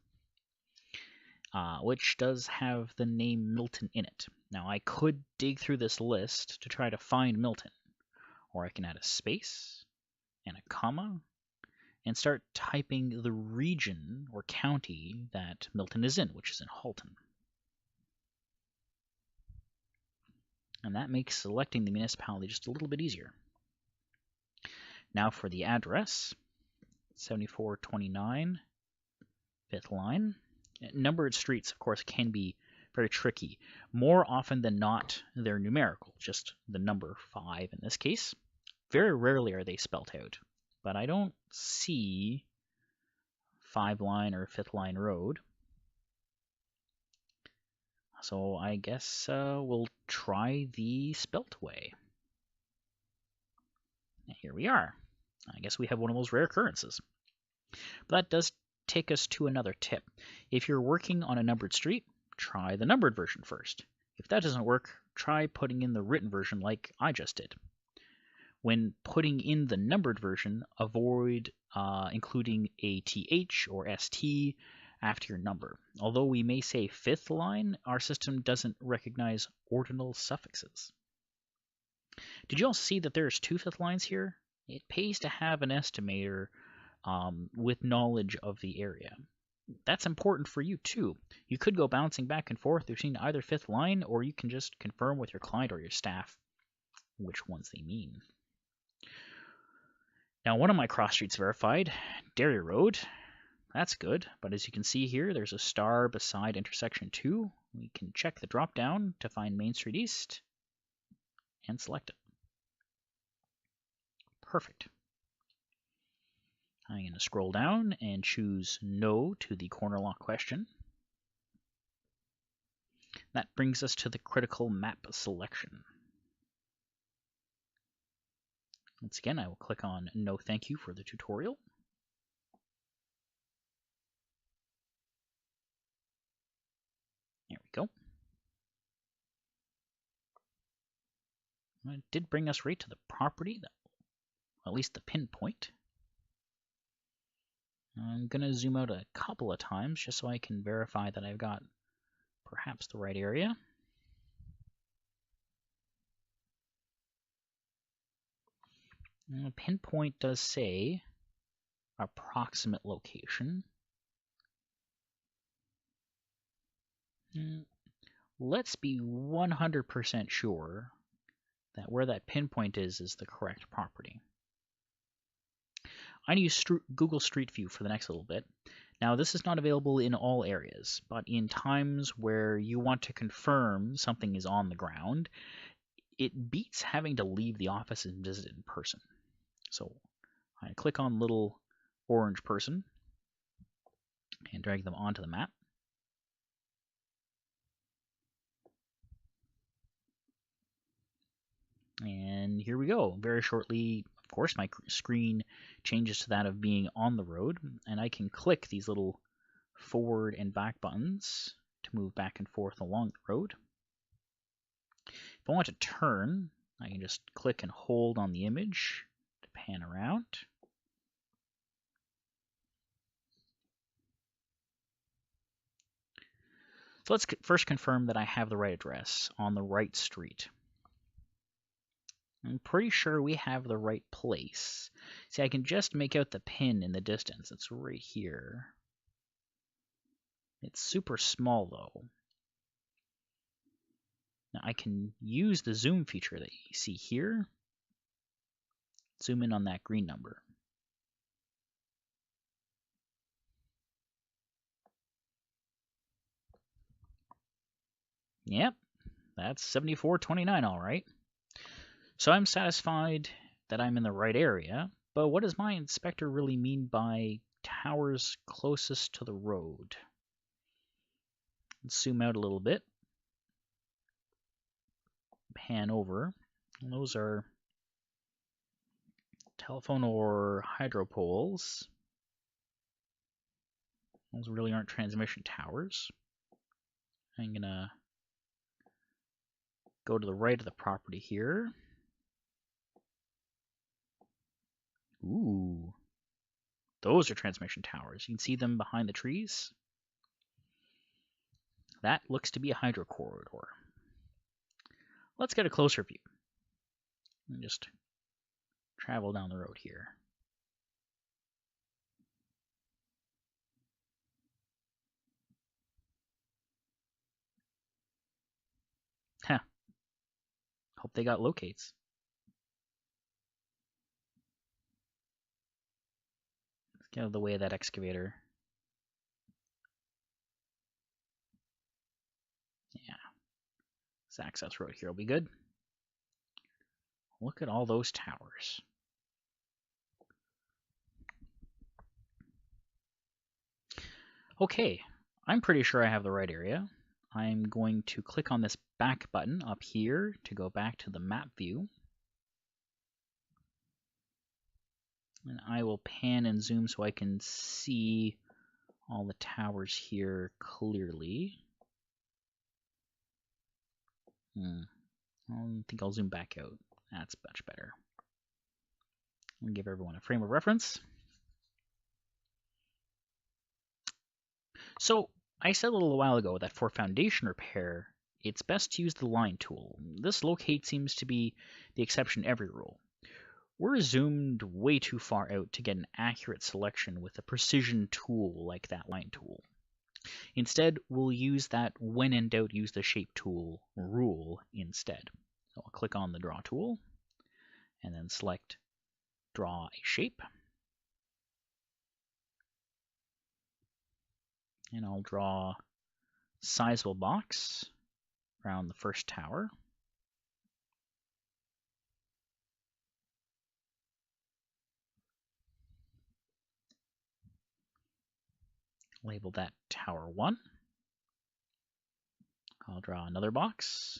which does have the name Milton in it. Now I could dig through this list to try to find Milton, or I can add a space and a comma and start typing the region or county that Milton is in, which is in Halton. And that makes selecting the municipality just a little bit easier. Now for the address, 7429 5th Line. Numbered streets, of course, can be very tricky. More often than not, they're numerical, just the number 5 in this case. Very rarely are they spelt out, but I don't see 5 Line or 5th Line Road. So I guess we'll try the spelt way. And here we are. I guess we have one of those rare occurrences. But that does take us to another tip. If you're working on a numbered street, try the numbered version first. If that doesn't work, try putting in the written version like I just did. When putting in the numbered version, avoid including a TH or ST after your number. Although we may say 5th line, our system doesn't recognize ordinal suffixes. Did you all see that there's 2 5th lines here? It pays to have an estimator with knowledge of the area. That's important for you too. You could go bouncing back and forth between either 5th line, or you can just confirm with your client or your staff which ones they mean. Now, one of my cross streets verified, Derry Road. That's good, but as you can see here, there's a star beside intersection 2. We can check the drop down to find Main Street East and select it. Perfect. I'm going to scroll down and choose No to the corner lot question. That brings us to the critical map selection. Once again, I will click on No Thank You for the tutorial. It did bring us right to the property, at least the pinpoint. I'm going to zoom out a couple of times just so I can verify that I've got perhaps the right area. And the pinpoint does say approximate location. Let's be 100% sure that where that pinpoint is the correct property. I use Google Street View for the next little bit. Now, this is not available in all areas, but in times where you want to confirm something is on the ground, it beats having to leave the office and visit it in person. So I click on little orange person and drag them onto the map. And here we go. Very shortly, of course, my screen changes to that of being on the road, and I can click these little forward and back buttons to move back and forth along the road. If I want to turn, I can just click and hold on the image to pan around. So let's first confirm that I have the right address on the right street. I'm pretty sure we have the right place. See, I can just make out the pin in the distance. It's right here. It's super small, though. Now, I can use the zoom feature that you see here. Zoom in on that green number. Yep, that's 7429, all right. So I'm satisfied that I'm in the right area, but what does my inspector really mean by towers closest to the road? Let's zoom out a little bit. Pan over. And those are telephone or hydro poles. Those really aren't transmission towers. I'm going to go to the right of the property here. Ooh, those are transmission towers. You can see them behind the trees. That looks to be a hydro corridor. Let's get a closer view and just travel down the road here. Huh. Hope they got locates. Let's get out of the way of that excavator. Yeah. This access road here will be good. Look at all those towers. Okay, I'm pretty sure I have the right area. I'm going to click on this back button up here to go back to the map view. And I will pan and zoom so I can see all the towers here clearly. I don't think I'll zoom back out. That's much better. I'll give everyone a frame of reference. So I said a little while ago that for foundation repair, it's best to use the line tool. This locate seems to be the exception to every rule. We're zoomed way too far out to get an accurate selection with a precision tool like that line tool. Instead, we'll use that when in doubt, use the shape tool rule instead. So I'll click on the draw tool and then select draw a shape. And I'll draw a sizable box around the first tower. Label that Tower 1. I'll draw another box.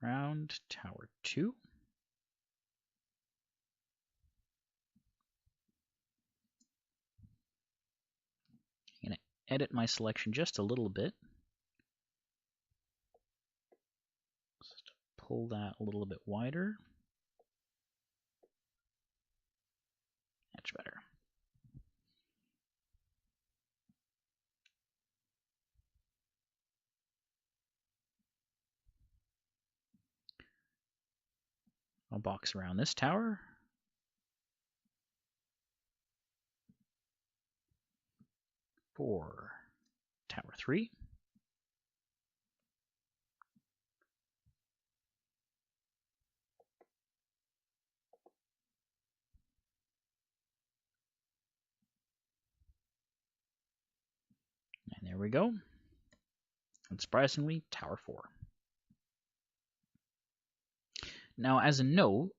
Around Tower 2. I'm going to edit my selection just a little bit. pull that a little bit wider. Much better. I'll box around this tower. For tower 3. And there we go. And surprisingly, tower 4. Now, as a note,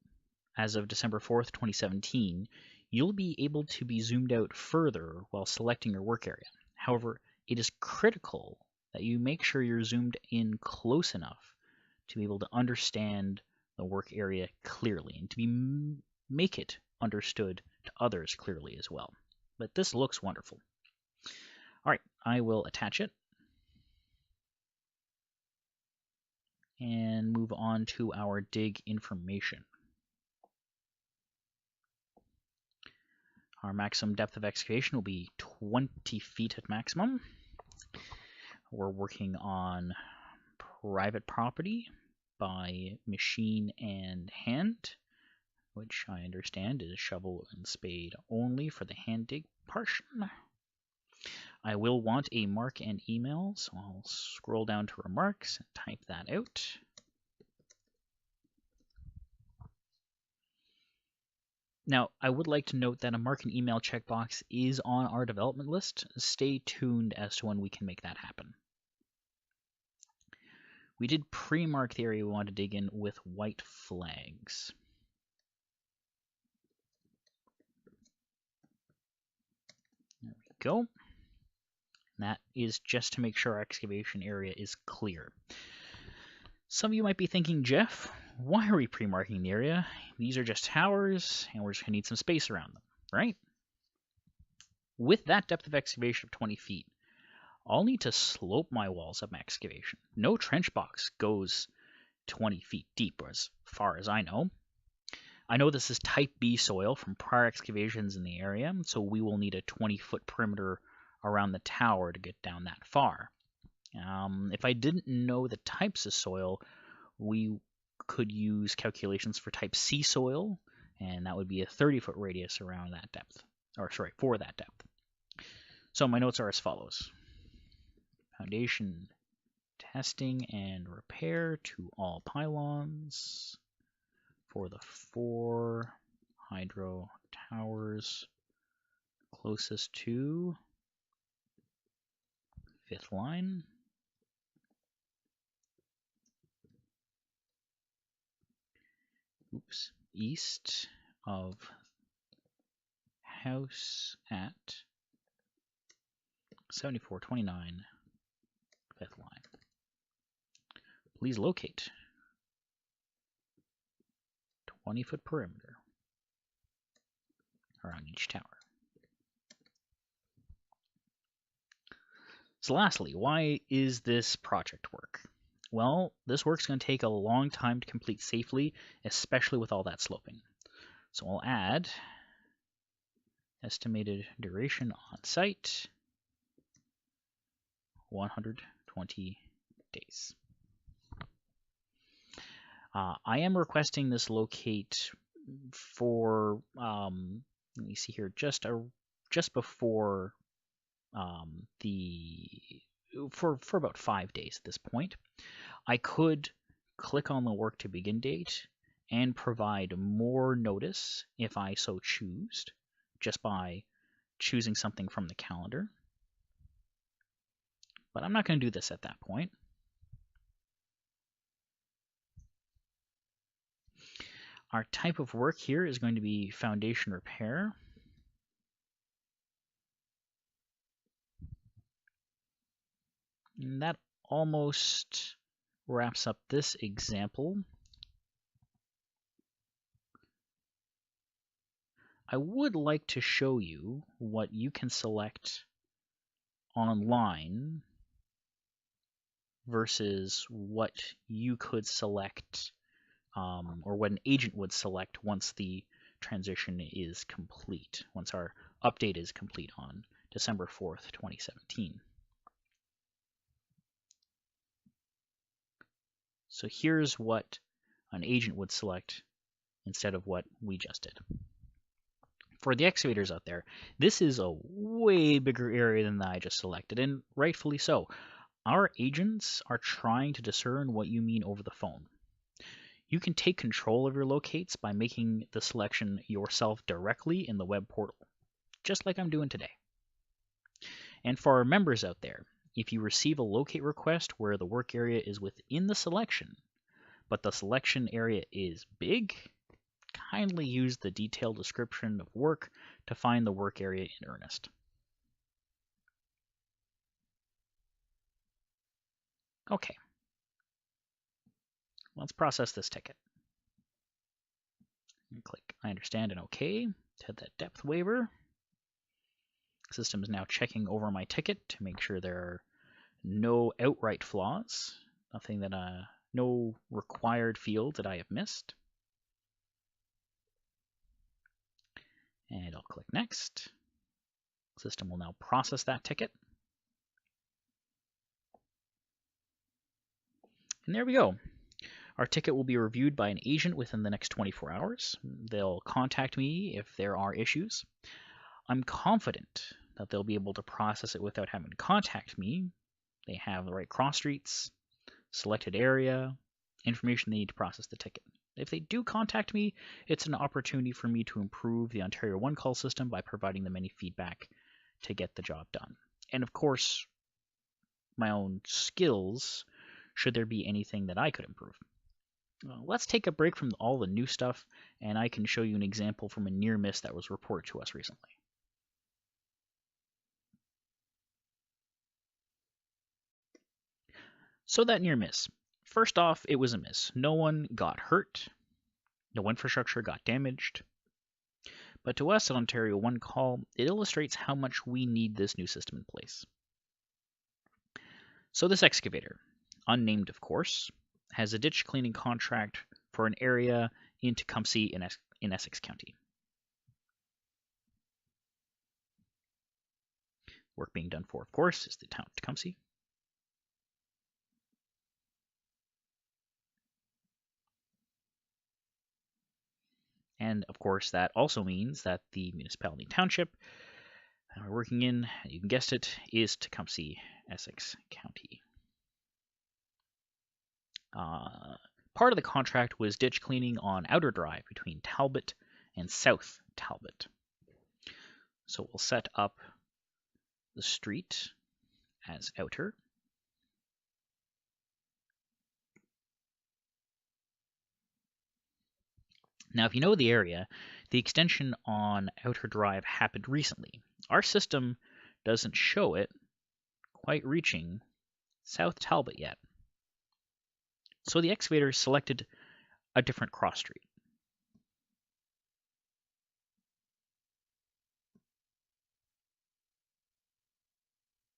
as of December 4th, 2017, you'll be able to be zoomed out further while selecting your work area. However, it is critical that you make sure you're zoomed in close enough to be able to understand the work area clearly and to make it understood to others clearly as well. But this looks wonderful. All right, I will attach it and move on to our dig information. Our maximum depth of excavation will be 20 feet at maximum. We're working on private property by machine and hand, which I understand is shovel and spade only for the hand dig portion. I will want a mark and email, so I'll scroll down to remarks and type that out. Now, I would like to note that a mark and email checkbox is on our development list. Stay tuned as to when we can make that happen. We did pre-mark the area we want to dig in with white flags. There we go. That is just to make sure our excavation area is clear. Some of you might be thinking, Jeff, why are we pre-marking the area? These are just towers, and we're just going to need some space around them, right? With that depth of excavation of 20 feet, I'll need to slope my walls of my excavation. No trench box goes 20 feet deep, as far as I know. I know this is type B soil from prior excavations in the area, so we will need a 20-foot perimeter around the tower to get down that far. If I didn't know the types of soil, we could use calculations for type C soil, and that would be a 30-foot radius around that depth, for that depth. So my notes are as follows. Foundation testing and repair to all pylons for the 4 hydro towers closest to 5th line. East of house at 7429 5th line. Please locate 20-foot perimeter around each tower. So lastly, why is this project work? Well, this work's going to take a long time to complete safely, especially with all that sloping. So I'll add estimated duration on site, 120 days. I am requesting this locate for, let me see here, just before for about 5 days at this point. I could click on the work to begin date and provide more notice if I so choose, just by choosing something from the calendar. But I'm not going to do this at that point. Our type of work here is going to be foundation repair. And that almost wraps up this example. I would like to show you what you can select online versus what you could select or what an agent would select once the transition is complete, once our update is complete on December 4th, 2017. So here's what an agent would select instead of what we just did. For the excavators out there, this is a way bigger area than I just selected, and rightfully so. Our agents are trying to discern what you mean over the phone. You can take control of your locates by making the selection yourself directly in the web portal, just like I'm doing today. And for our members out there, if you receive a locate request where the work area is within the selection, but the selection area is big, kindly use the detailed description of work to find the work area in earnest. Okay, let's process this ticket. Click I understand and OK to hit that depth waiver. The system is now checking over my ticket to make sure there are no outright flaws, nothing that no required field that I have missed. And I'll click next. The system will now process that ticket. And there we go. Our ticket will be reviewed by an agent within the next 24 hours. They'll contact me if there are issues. I'm confident that they'll be able to process it without having to contact me. They have the right cross streets, selected area, information they need to process the ticket. If they do contact me, it's an opportunity for me to improve the Ontario One Call system by providing them any feedback to get the job done. And of course, my own skills, should there be anything that I could improve. Let's take a break from all the new stuff, and I can show you an example from a near miss that was reported to us recently. So that near miss. First off, it was a miss. No one got hurt. No infrastructure got damaged. But to us at Ontario One Call, it illustrates how much we need this new system in place. So this excavator, unnamed of course, has a ditch cleaning contract for an area in Tecumseh in Essex County. Work being done for, of course, is the town of Tecumseh. And of course, that also means that the municipality township that we're working in, you can guess it, is Tecumseh, Essex County. Part of the contract was ditch cleaning on Outer Drive between Talbot and South Talbot. So we'll set up the street as Outer. Now, if you know the area, the extension on Outer Drive happened recently. Our system doesn't show it quite reaching South Talbot yet. So the excavator selected a different cross street.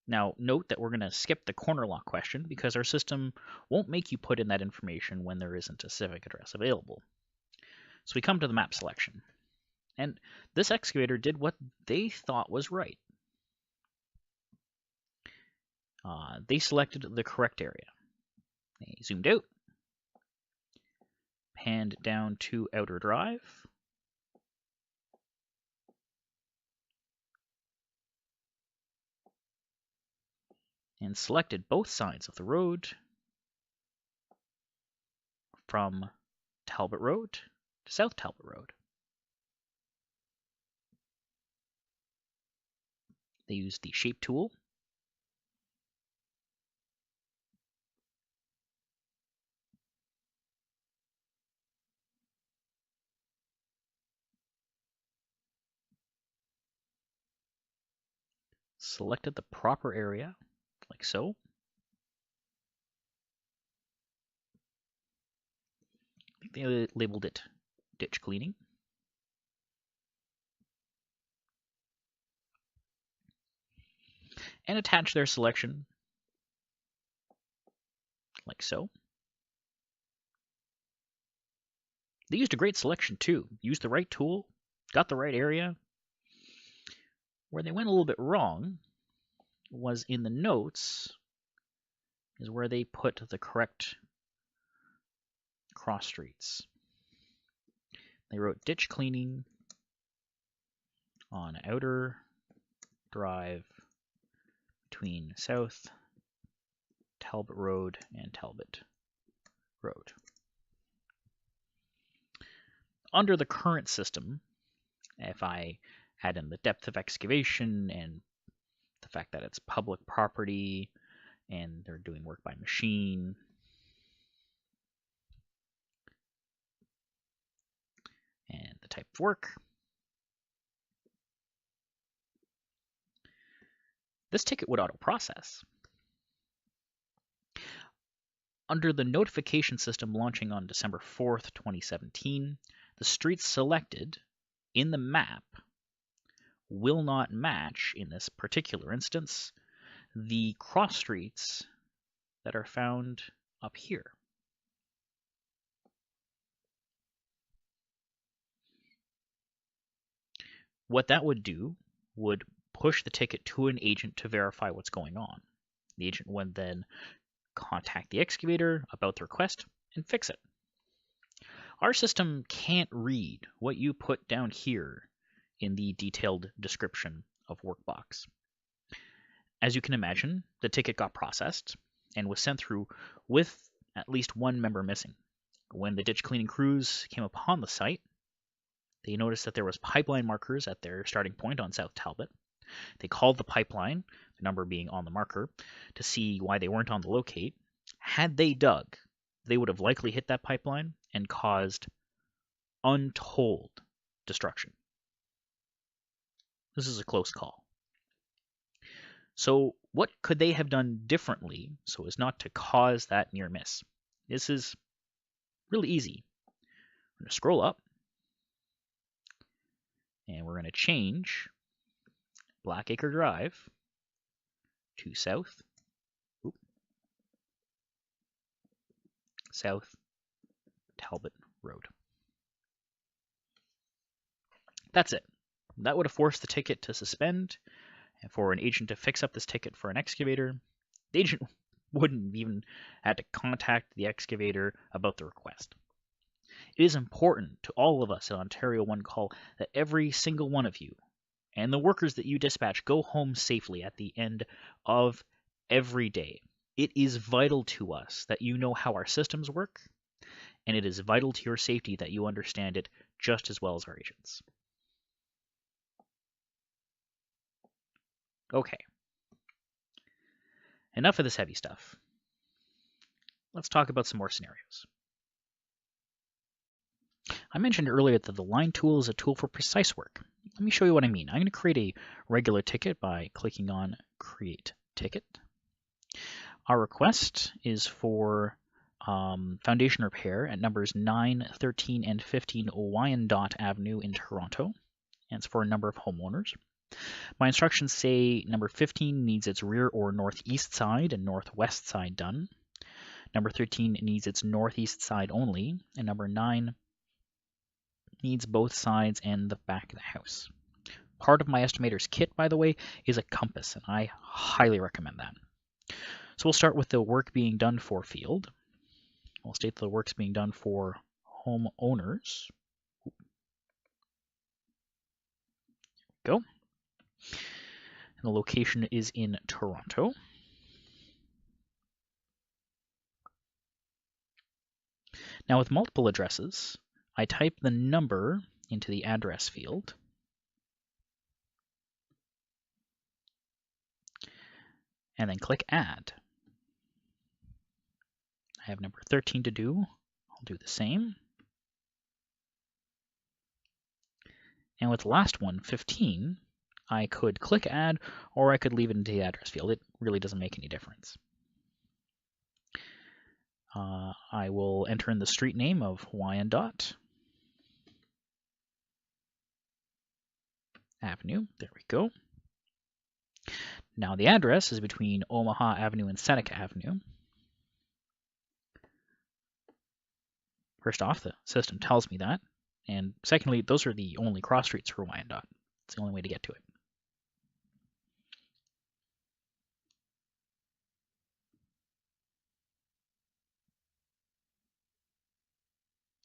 Now, note that we're going to skip the corner lot question because our system won't make you put in that information when there isn't a civic address available. So we come to the map selection. And this excavator did what they thought was right. They selected the correct area. They zoomed out, panned down to Outer Drive, and selected both sides of the road from Talbot Road to South Talbot Road. They used the shape tool selected the proper area, like so. I think they labeled it ditch cleaning. And attach their selection, like so. They used a great selection too. Used the right tool, got the right area. Where they went a little bit wrong was in the notes is where they put the correct cross streets. They wrote ditch cleaning on outer drive between South Talbot Road and Talbot Road. Under the current system, if I add in the depth of excavation and the fact that it's public property and they're doing work by machine, and the type of work, this ticket would auto-process. Under the notification system launching on December 4th, 2017, the streets selected in the map will not match, in this particular instance, the cross streets that are found up here. What that would do would push the ticket to an agent to verify what's going on. The agent would then contact the excavator about the request and fix it. Our system can't read what you put down here in the detailed description of Workbox. As you can imagine, the ticket got processed and was sent through with at least one member missing. When the ditch cleaning crews came upon the site, they noticed that there was pipeline markers at their starting point on South Talbot. They called the pipeline, the number being on the marker, to see why they weren't on the locate. Had they dug, they would have likely hit that pipeline and caused untold destruction. This is a close call. So what could they have done differently so as not to cause that near miss? This is really easy. I'm going to scroll up, and we're going to change Blackacre Drive to South Talbot Road. That's it. That would have forced the ticket to suspend, and for an agent to fix up this ticket for an excavator, the agent wouldn't even have to contact the excavator about the request. It is important to all of us at Ontario One Call that every single one of you and the workers that you dispatch go home safely at the end of every day. It is vital to us that you know how our systems work, and it is vital to your safety that you understand it just as well as our agents. Okay. Enough of this heavy stuff. Let's talk about some more scenarios. I mentioned earlier that the line tool is a tool for precise work. Let me show you what I mean. I'm going to create a regular ticket by clicking on Create Ticket. Our request is for foundation repair at numbers 9, 13, and 15 Wyandotte Avenue in Toronto, and it's for a number of homeowners. My instructions say number 15 needs its rear or northeast side and northwest side done. Number 13 needs its northeast side only, and number 9 needs both sides and the back of the house. Part of my estimator's kit, by the way, is a compass, and I highly recommend that. So we'll start with the work being done for field. We'll state the work's being done for homeowners. Go. And the location is in Toronto. Now with multiple addresses, I type the number into the address field. And then click Add. I have number 13 to do. I'll do the same. And with the last one, 15, I could click Add, or I could leave it into the address field. It really doesn't make any difference. I will enter in the street name of Wyandotte Avenue. There we go. Now the address is between Omaha Avenue and Seneca Avenue. First off, the system tells me that, and secondly, those are the only cross streets for Wyandotte. It's the only way to get to it.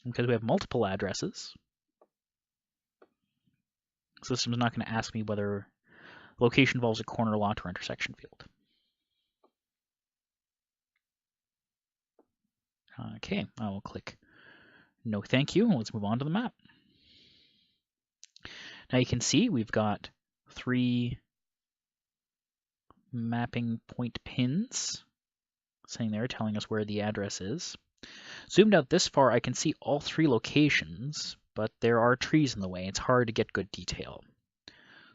And because we have multiple addresses, the system is not going to ask me whether location involves a corner lot or intersection field. Okay, I will click no thank you, and let's move on to the map. Now you can see we've got 3 mapping point pins sitting there telling us where the address is. Zoomed out this far, I can see all 3 locations, but there are trees in the way. It's hard to get good detail.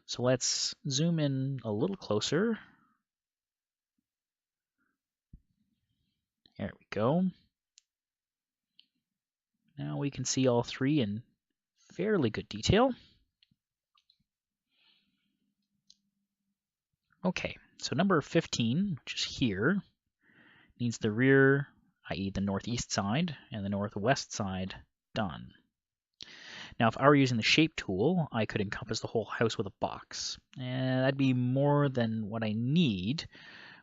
So let's zoom in a little closer. There we go. Now we can see all 3 in fairly good detail. Okay, so number 15, which is here, needs the rear, i.e. the northeast side, and the northwest side done. Now, if I were using the shape tool, I could encompass the whole house with a box. And that'd be more than what I need,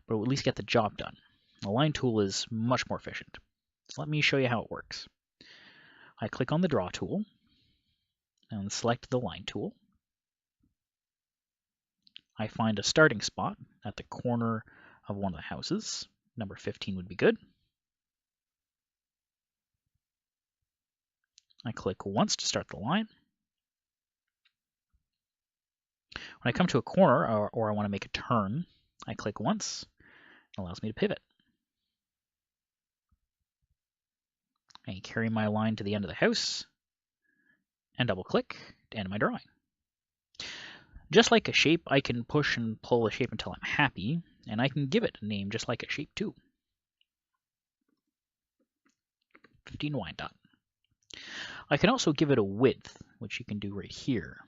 but it would at least get the job done. The line tool is much more efficient. So let me show you how it works. I click on the draw tool and select the line tool. I find a starting spot at the corner of one of the houses. Number 15 would be good. I click once to start the line. When I come to a corner or I want to make a turn, I click once. It allows me to pivot. I carry my line to the end of the house and double click to end my drawing. Just like a shape, I can push and pull a shape until I'm happy, and I can give it a name just like a shape too. 15 Wyandotte. I can also give it a width, which you can do right here.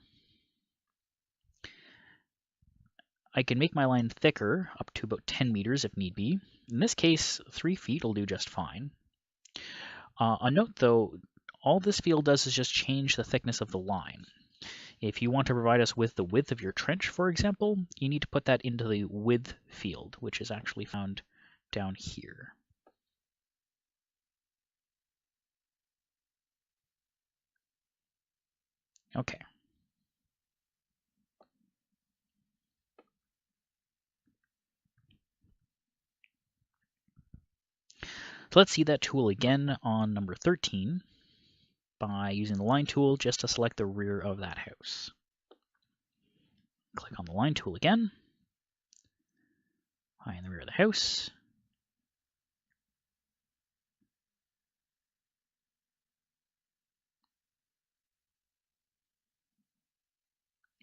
I can make my line thicker, up to about 10 meters if need be. In this case, 3 feet will do just fine. A note though, all this field does is just change the thickness of the line. If you want to provide us with the width of your trench, for example, you need to put that into the width field, which is actually found down here. Okay. So let's see that tool again on number 13 by using the line tool just to select the rear of that house. Click on the line tool again, find the rear of the house,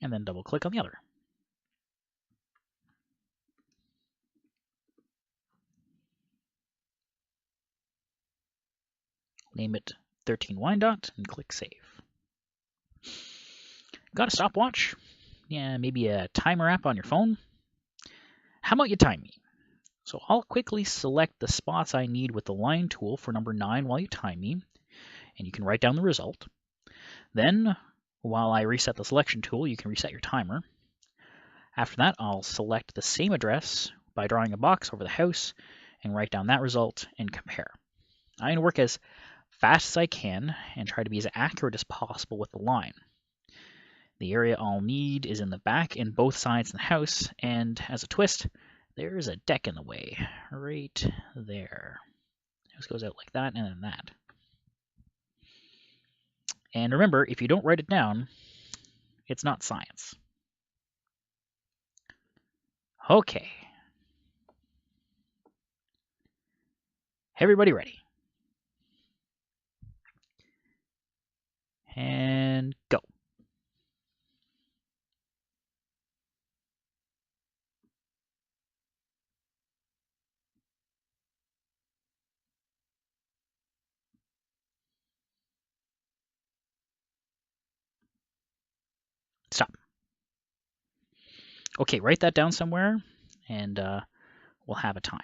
and then double click on the other. Name it 13 Wyandotte and click save. Got a stopwatch? Yeah, maybe a timer app on your phone? How about you time me? So I'll quickly select the spots I need with the line tool for number 9 while you time me, and you can write down the result. Then, while I reset the selection tool, you can reset your timer. After that, I'll select the same address by drawing a box over the house and write down that result and compare. I'm going to work as fast as I can and try to be as accurate as possible with the line. The area I'll need is in the back and both sides of the house, and as a twist, there's a deck in the way, right there. House goes out like that and then that. And remember, if you don't write it down, it's not science. Okay. Everybody ready? And go. Stop. Okay, write that down somewhere, and we'll have a time.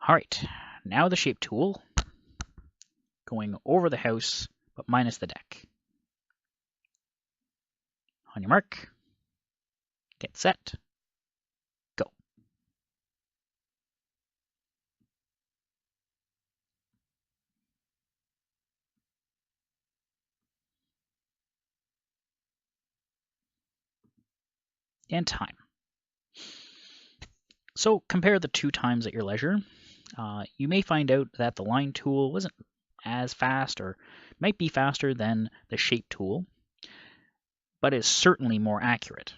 All right, now the shape tool, going over the house, but minus the deck. On your mark, get set, go. And time. So compare the two times at your leisure. You may find out that the line tool wasn't as fast, or might be faster than the shape tool, but is certainly more accurate.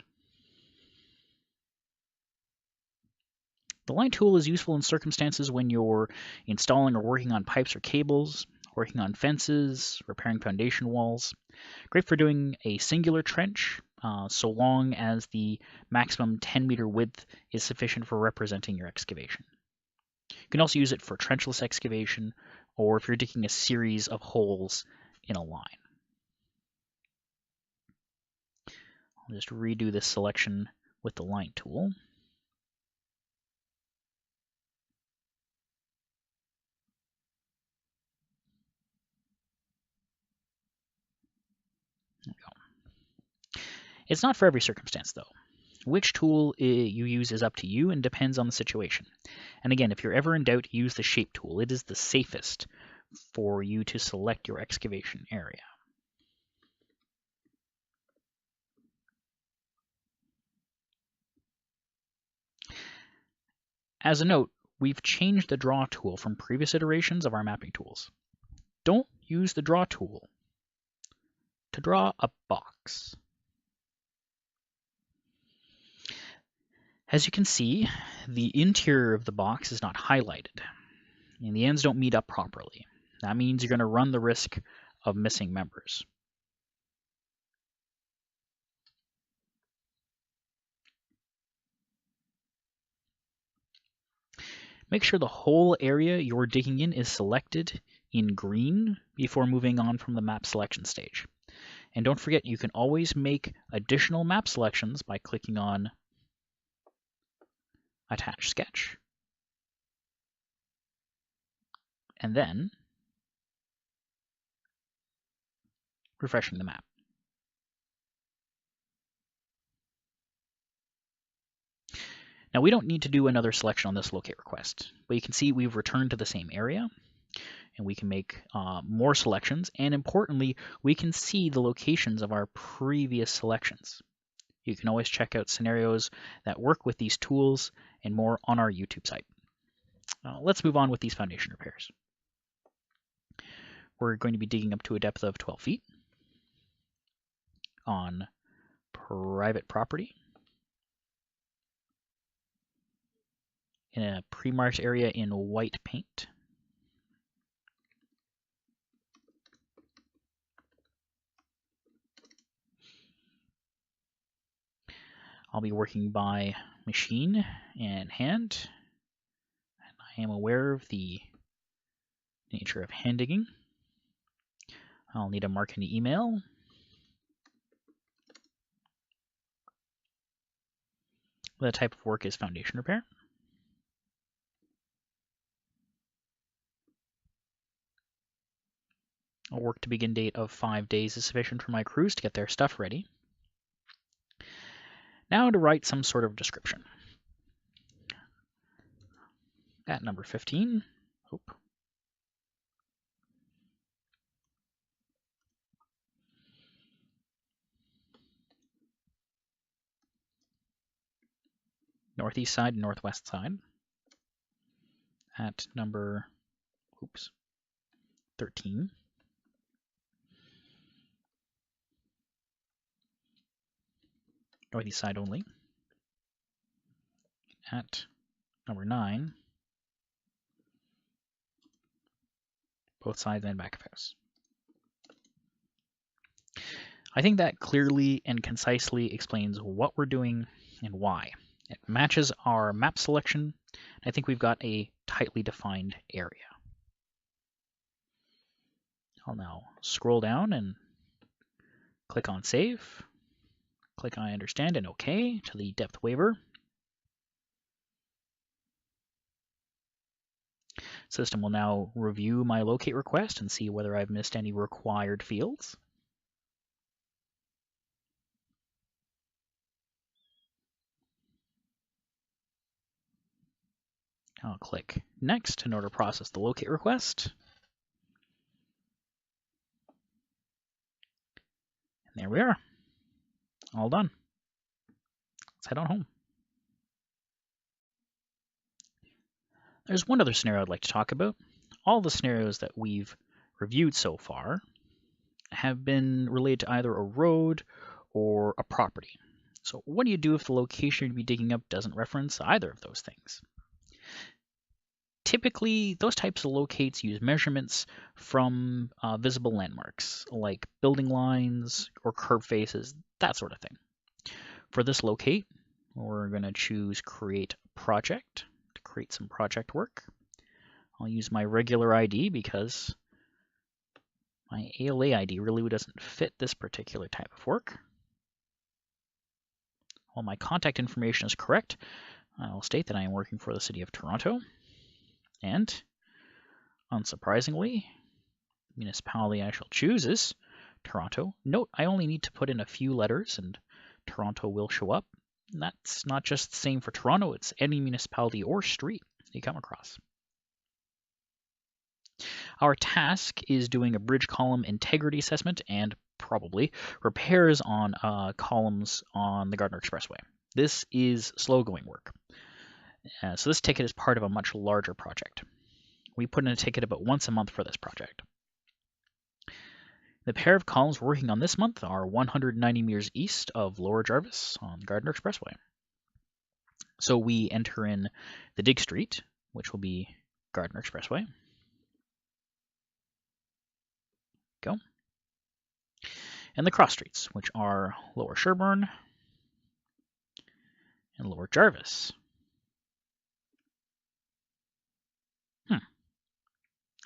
The line tool is useful in circumstances when you're installing or working on pipes or cables, working on fences, repairing foundation walls. Great for doing a singular trench, so long as the maximum 10-meter width is sufficient for representing your excavation. You can also use it for trenchless excavation, or if you're digging a series of holes in a line. I'll just redo this selection with the line tool. There we go. It's not for every circumstance, though. Which tool you use is up to you and depends on the situation. And again, if you're ever in doubt, use the shape tool. It is the safest for you to select your excavation area. As a note, we've changed the draw tool from previous iterations of our mapping tools. Don't use the draw tool to draw a box. As you can see, the interior of the box is not highlighted, and the ends don't meet up properly. That means you're going to run the risk of missing members. Make sure the whole area you're digging in is selected in green before moving on from the map selection stage. And don't forget, you can always make additional map selections by clicking on Attach Sketch, and then refreshing the map. Now we don't need to do another selection on this locate request, but you can see we've returned to the same area, and we can make more selections, and importantly, we can see the locations of our previous selections. You can always check out scenarios that work with these tools and more on our YouTube site. Let's move on with these foundation repairs. We're going to be digging up to a depth of 12 feet on private property in a pre-marked area in white paint. I'll be working by machine and hand, and I am aware of the nature of hand digging. I'll need to mark an email. The type of work is foundation repair. A work to begin date of 5 days is sufficient for my crews to get their stuff ready. Now to write some sort of description. At number 15, northeast side, northwest side. At number 13, northeast side only. At number 9, both sides and back of house. I think that clearly and concisely explains what we're doing and why. It matches our map selection. I think we've got a tightly defined area. I'll now scroll down and click on Save. Click I understand and OK to the depth waiver. System will now review my locate request and see whether I've missed any required fields. I'll click Next in order to process the locate request. And there we are. All done. Let's head on home. There's one other scenario I'd like to talk about. All the scenarios that we've reviewed so far have been related to either a road or a property. So what do you do if the location you'd be digging up doesn't reference either of those things? Typically, those types of locates use measurements from visible landmarks, like building lines or curb faces, that sort of thing. For this locate, we're going to choose Create Project to create some project work. I'll use my regular ID because my ALA ID really doesn't fit this particular type of work. While my contact information is correct, I'll state that I am working for the City of Toronto. And, unsurprisingly, the municipality I shall choose is Toronto. Note, I only need to put in a few letters and Toronto will show up. And that's not just the same for Toronto, it's any municipality or street you come across. Our task is doing a bridge column integrity assessment and probably repairs on columns on the Gardiner Expressway. This is slow-going work. So this ticket is part of a much larger project. We put in a ticket about once a month for this project. The pair of columns we're working on this month are 190 meters east of Lower Jarvis on the Gardiner Expressway. So we enter in the dig street, which will be Gardiner Expressway. Go. And the cross streets, which are Lower Sherbourne and Lower Jarvis.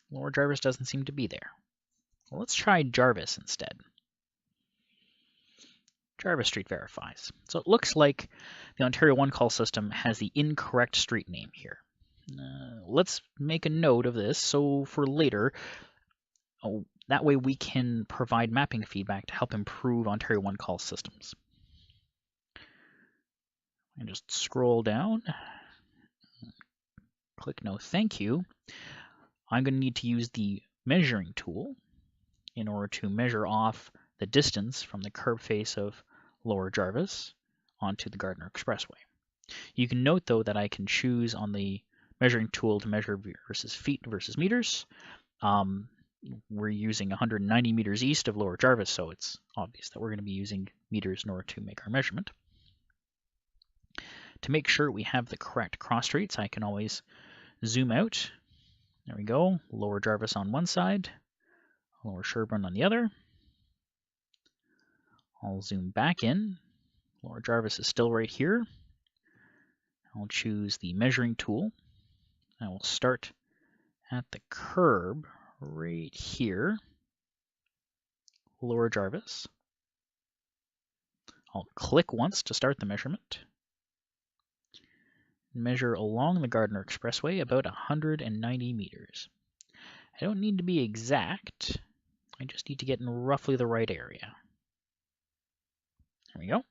Lower Jarvis doesn't seem to be there. Well, let's try Jarvis instead. Jarvis Street verifies. So it looks like the Ontario One Call system has the incorrect street name here. Let's make a note of this so for later, that way we can provide mapping feedback to help improve Ontario One Call systems. And just scroll down, click No Thank You. I'm going to need to use the measuring tool in order to measure off the distance from the curb face of Lower Jarvis onto the Gardiner Expressway. You can note, though, that I can choose on the measuring tool to measure versus feet versus meters. We're using 190 meters east of Lower Jarvis, so it's obvious that we're going to be using meters in order to make our measurement. To make sure we have the correct cross streets, I can always zoom out. There we go. Lower Jarvis on one side, Lower Sherbourne on the other. I'll zoom back in. Lower Jarvis is still right here. I'll choose the measuring tool. I will start at the curb right here, Lower Jarvis. I'll click once to start the measurement. Measure along the Gardiner Expressway about 190 meters. I don't need to be exact. I just need to get in roughly the right area. There we go.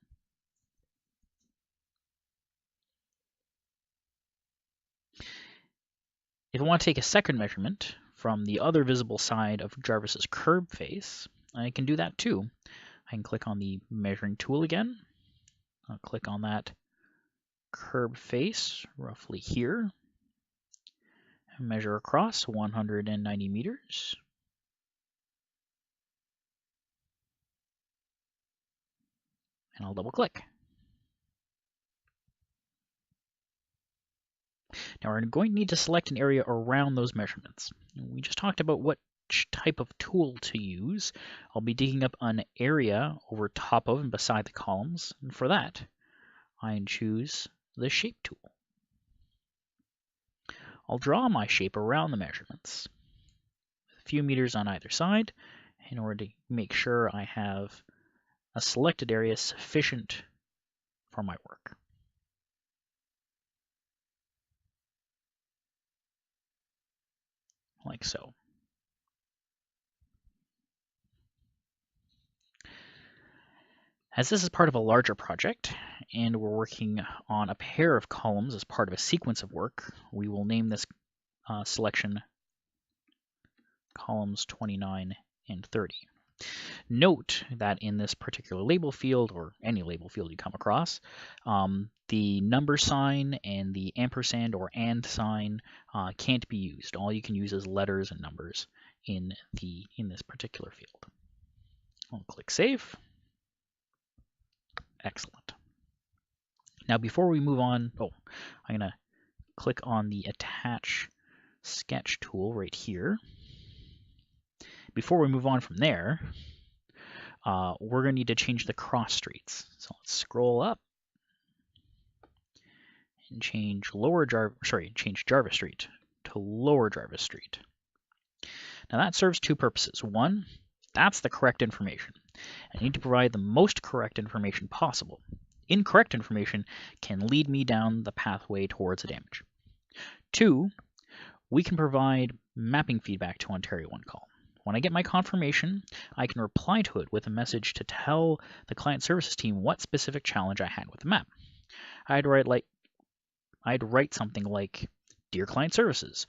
If I want to take a second measurement from the other visible side of Jarvis's curb face, I can do that too. I can click on the measuring tool again. I'll click on that curb face roughly here. And measure across 190 meters. And I'll double click. Now we're going to need to select an area around those measurements. We just talked about what type of tool to use. I'll be digging up an area over top of and beside the columns, and for that I choose the shape tool. I'll draw my shape around the measurements, a few meters on either side, in order to make sure I have a selected area sufficient for my work. like so. As this is part of a larger project, and we're working on a pair of columns as part of a sequence of work, we will name this selection columns 29 and 30. Note that in this particular label field, or any label field you come across, the number sign and the ampersand or and sign can't be used. All you can use is letters and numbers in this particular field. I'll click Save. Excellent. Now before we move on, I'm going to click on the Attach Sketch tool right here. Before we move on from there, we're going to need to change the cross streets. So let's scroll up and change Jarvis Street to Lower Jarvis Street. Now that serves two purposes. One, that's the correct information. I need to provide the most correct information possible. Incorrect information can lead me down the pathway towards a damage. Two, we can provide mapping feedback to Ontario One Call. When I get my confirmation, I can reply to it with a message to tell the client services team what specific challenge I had with the map. I'd write something like, "Dear Client Services,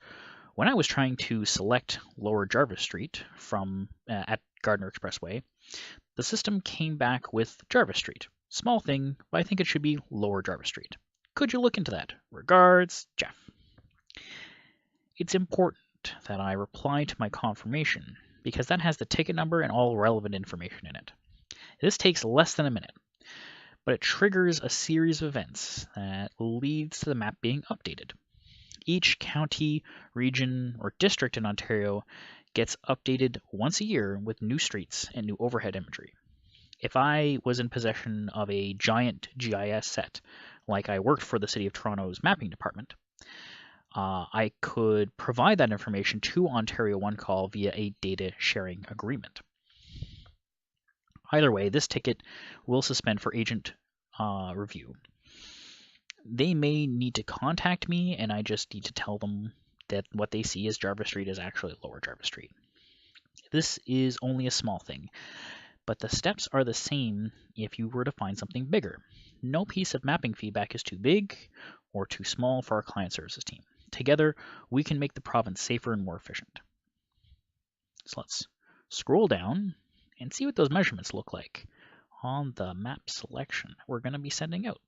when I was trying to select Lower Jarvis Street from at Gardiner Expressway, the system came back with Jarvis Street. Small thing, but I think it should be Lower Jarvis Street. Could you look into that? Regards, Jeff." It's important that I reply to my confirmation because that has the ticket number and all relevant information in it. This takes less than a minute, but it triggers a series of events that leads to the map being updated. Each county, region, or district in Ontario gets updated once a year with new streets and new overhead imagery. If I was in possession of a giant GIS set, like I worked for the City of Toronto's mapping department, I could provide that information to Ontario One Call via a data sharing agreement. Either way, this ticket will suspend for agent review. They may need to contact me, and I just need to tell them that what they see as Jarvis Street is actually Lower Jarvis Street. This is only a small thing, but the steps are the same if you were to find something bigger. No piece of mapping feedback is too big or too small for our client services team. Together, we can make the province safer and more efficient. So let's scroll down and see what those measurements look like on the map selection we're going to be sending out.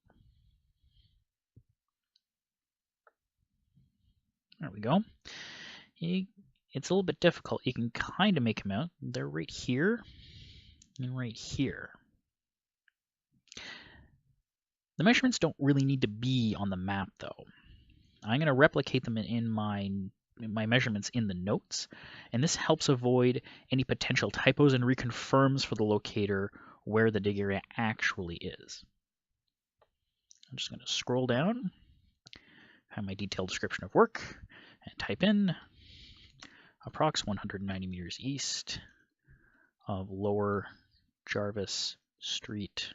There we go. It's a little bit difficult. You can kind of make them out. They're right here and right here. The measurements don't really need to be on the map, though. I'm going to replicate them in my measurements in the notes, and this helps avoid any potential typos and reconfirms for the locator where the dig area actually is. I'm just going to scroll down, have my detailed description of work, and type in approx 190 meters east of Lower Jarvis Street,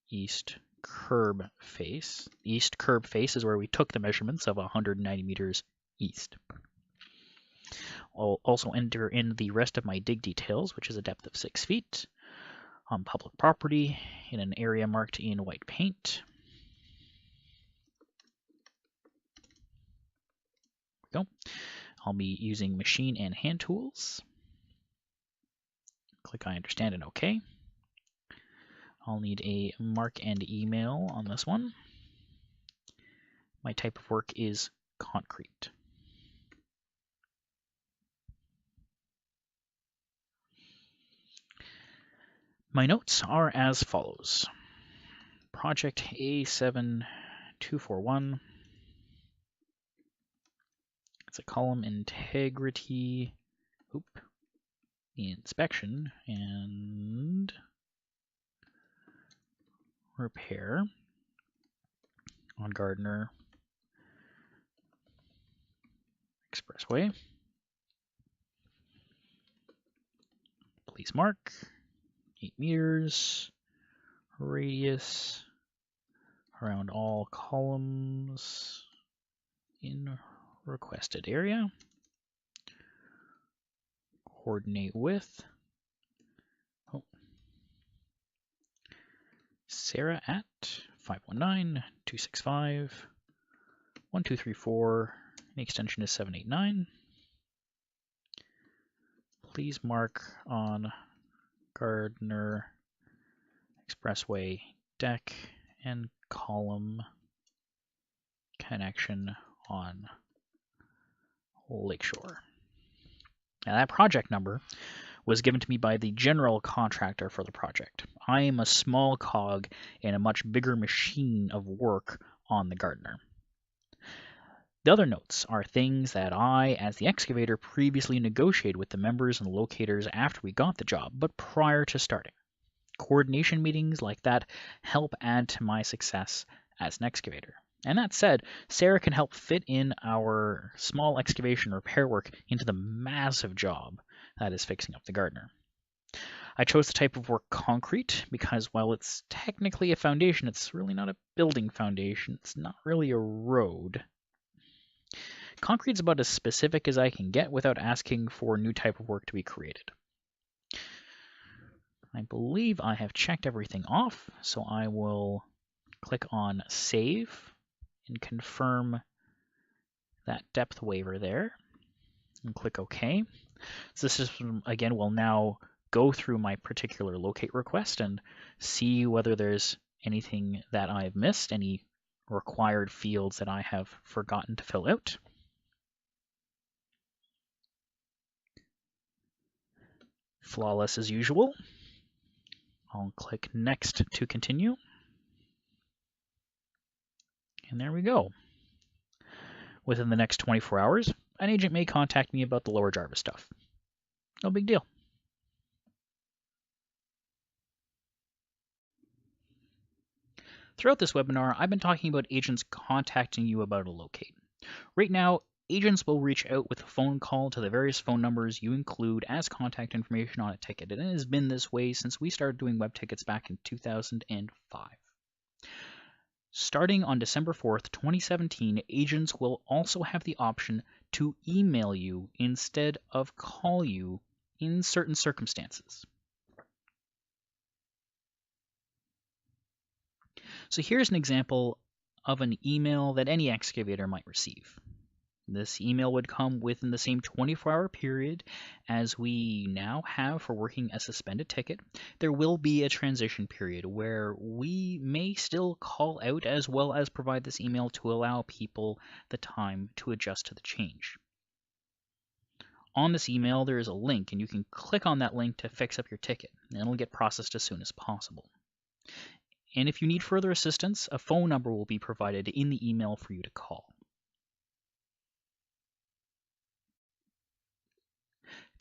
east curb face. The east curb face is where we took the measurements of 190 meters east. I'll also enter in the rest of my dig details, which is a depth of 6 feet on public property in an area marked in white paint. There we go. I'll be using machine and hand tools. Click I understand and OK. I'll need a mark and email on this one. My type of work is concrete. My notes are as follows. Project A7241. It's a column integrity, inspection, and repair on Gardiner Expressway. Police mark, 8 meters, radius around all columns in requested area, coordinate with Sarah at 519-265-1234. The extension is 789. Please mark on Gardner Expressway deck and column connection on Lakeshore. Now that project number was given to me by the general contractor for the project. I am a small cog in a much bigger machine of work on the Gardner. The other notes are things that I, as the excavator, previously negotiated with the members and locators after we got the job, but prior to starting. Coordination meetings like that help add to my success as an excavator. And that said, Sarah can help fit in our small excavation repair work into the massive job that is fixing up the Gardner. I chose the type of work concrete because while it's technically a foundation, it's really not a building foundation. It's not really a road. Concrete's about as specific as I can get without asking for a new type of work to be created. I believe I have checked everything off, so I will click on Save and confirm that depth waiver there, and click OK. So the system, again, will now go through my particular locate request and see whether there's anything that I've missed, any required fields that I have forgotten to fill out. Flawless as usual. I'll click Next to continue. And there we go. Within the next 24 hours, an agent may contact me about the Lower Jarvis stuff. No big deal. Throughout this webinar, I've been talking about agents contacting you about a locate. Right now, agents will reach out with a phone call to the various phone numbers you include as contact information on a ticket, and it has been this way since we started doing web tickets back in 2005. Starting on December 4th, 2017, agents will also have the option to email you instead of call you in certain circumstances. So here's an example of an email that any excavator might receive. This email would come within the same 24-hour period as we now have for working a suspended ticket. There will be a transition period where we may still call out as well as provide this email to allow people the time to adjust to the change. On this email, there is a link, and you can click on that link to fix up your ticket, and it'll get processed as soon as possible. And if you need further assistance, a phone number will be provided in the email for you to call.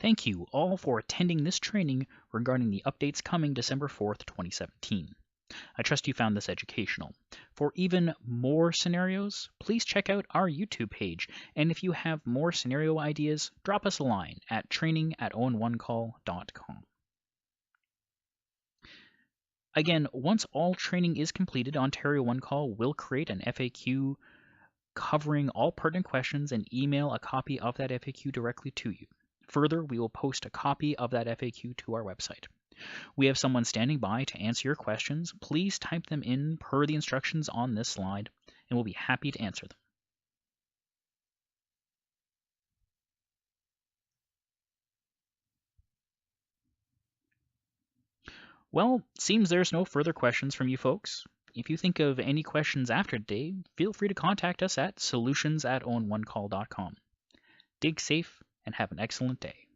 Thank you all for attending this training regarding the updates coming December 4th, 2017. I trust you found this educational. For even more scenarios, please check out our YouTube page, and if you have more scenario ideas, drop us a line at training@owen1call.com. Again, once all training is completed, Ontario One Call will create an FAQ covering all pertinent questions and email a copy of that FAQ directly to you. Further, we will post a copy of that FAQ to our website. We have someone standing by to answer your questions. Please type them in per the instructions on this slide, and we'll be happy to answer them. Well, seems there's no further questions from you folks. If you think of any questions after today, feel free to contact us at solutions@owen1call.com. Dig safe and have an excellent day.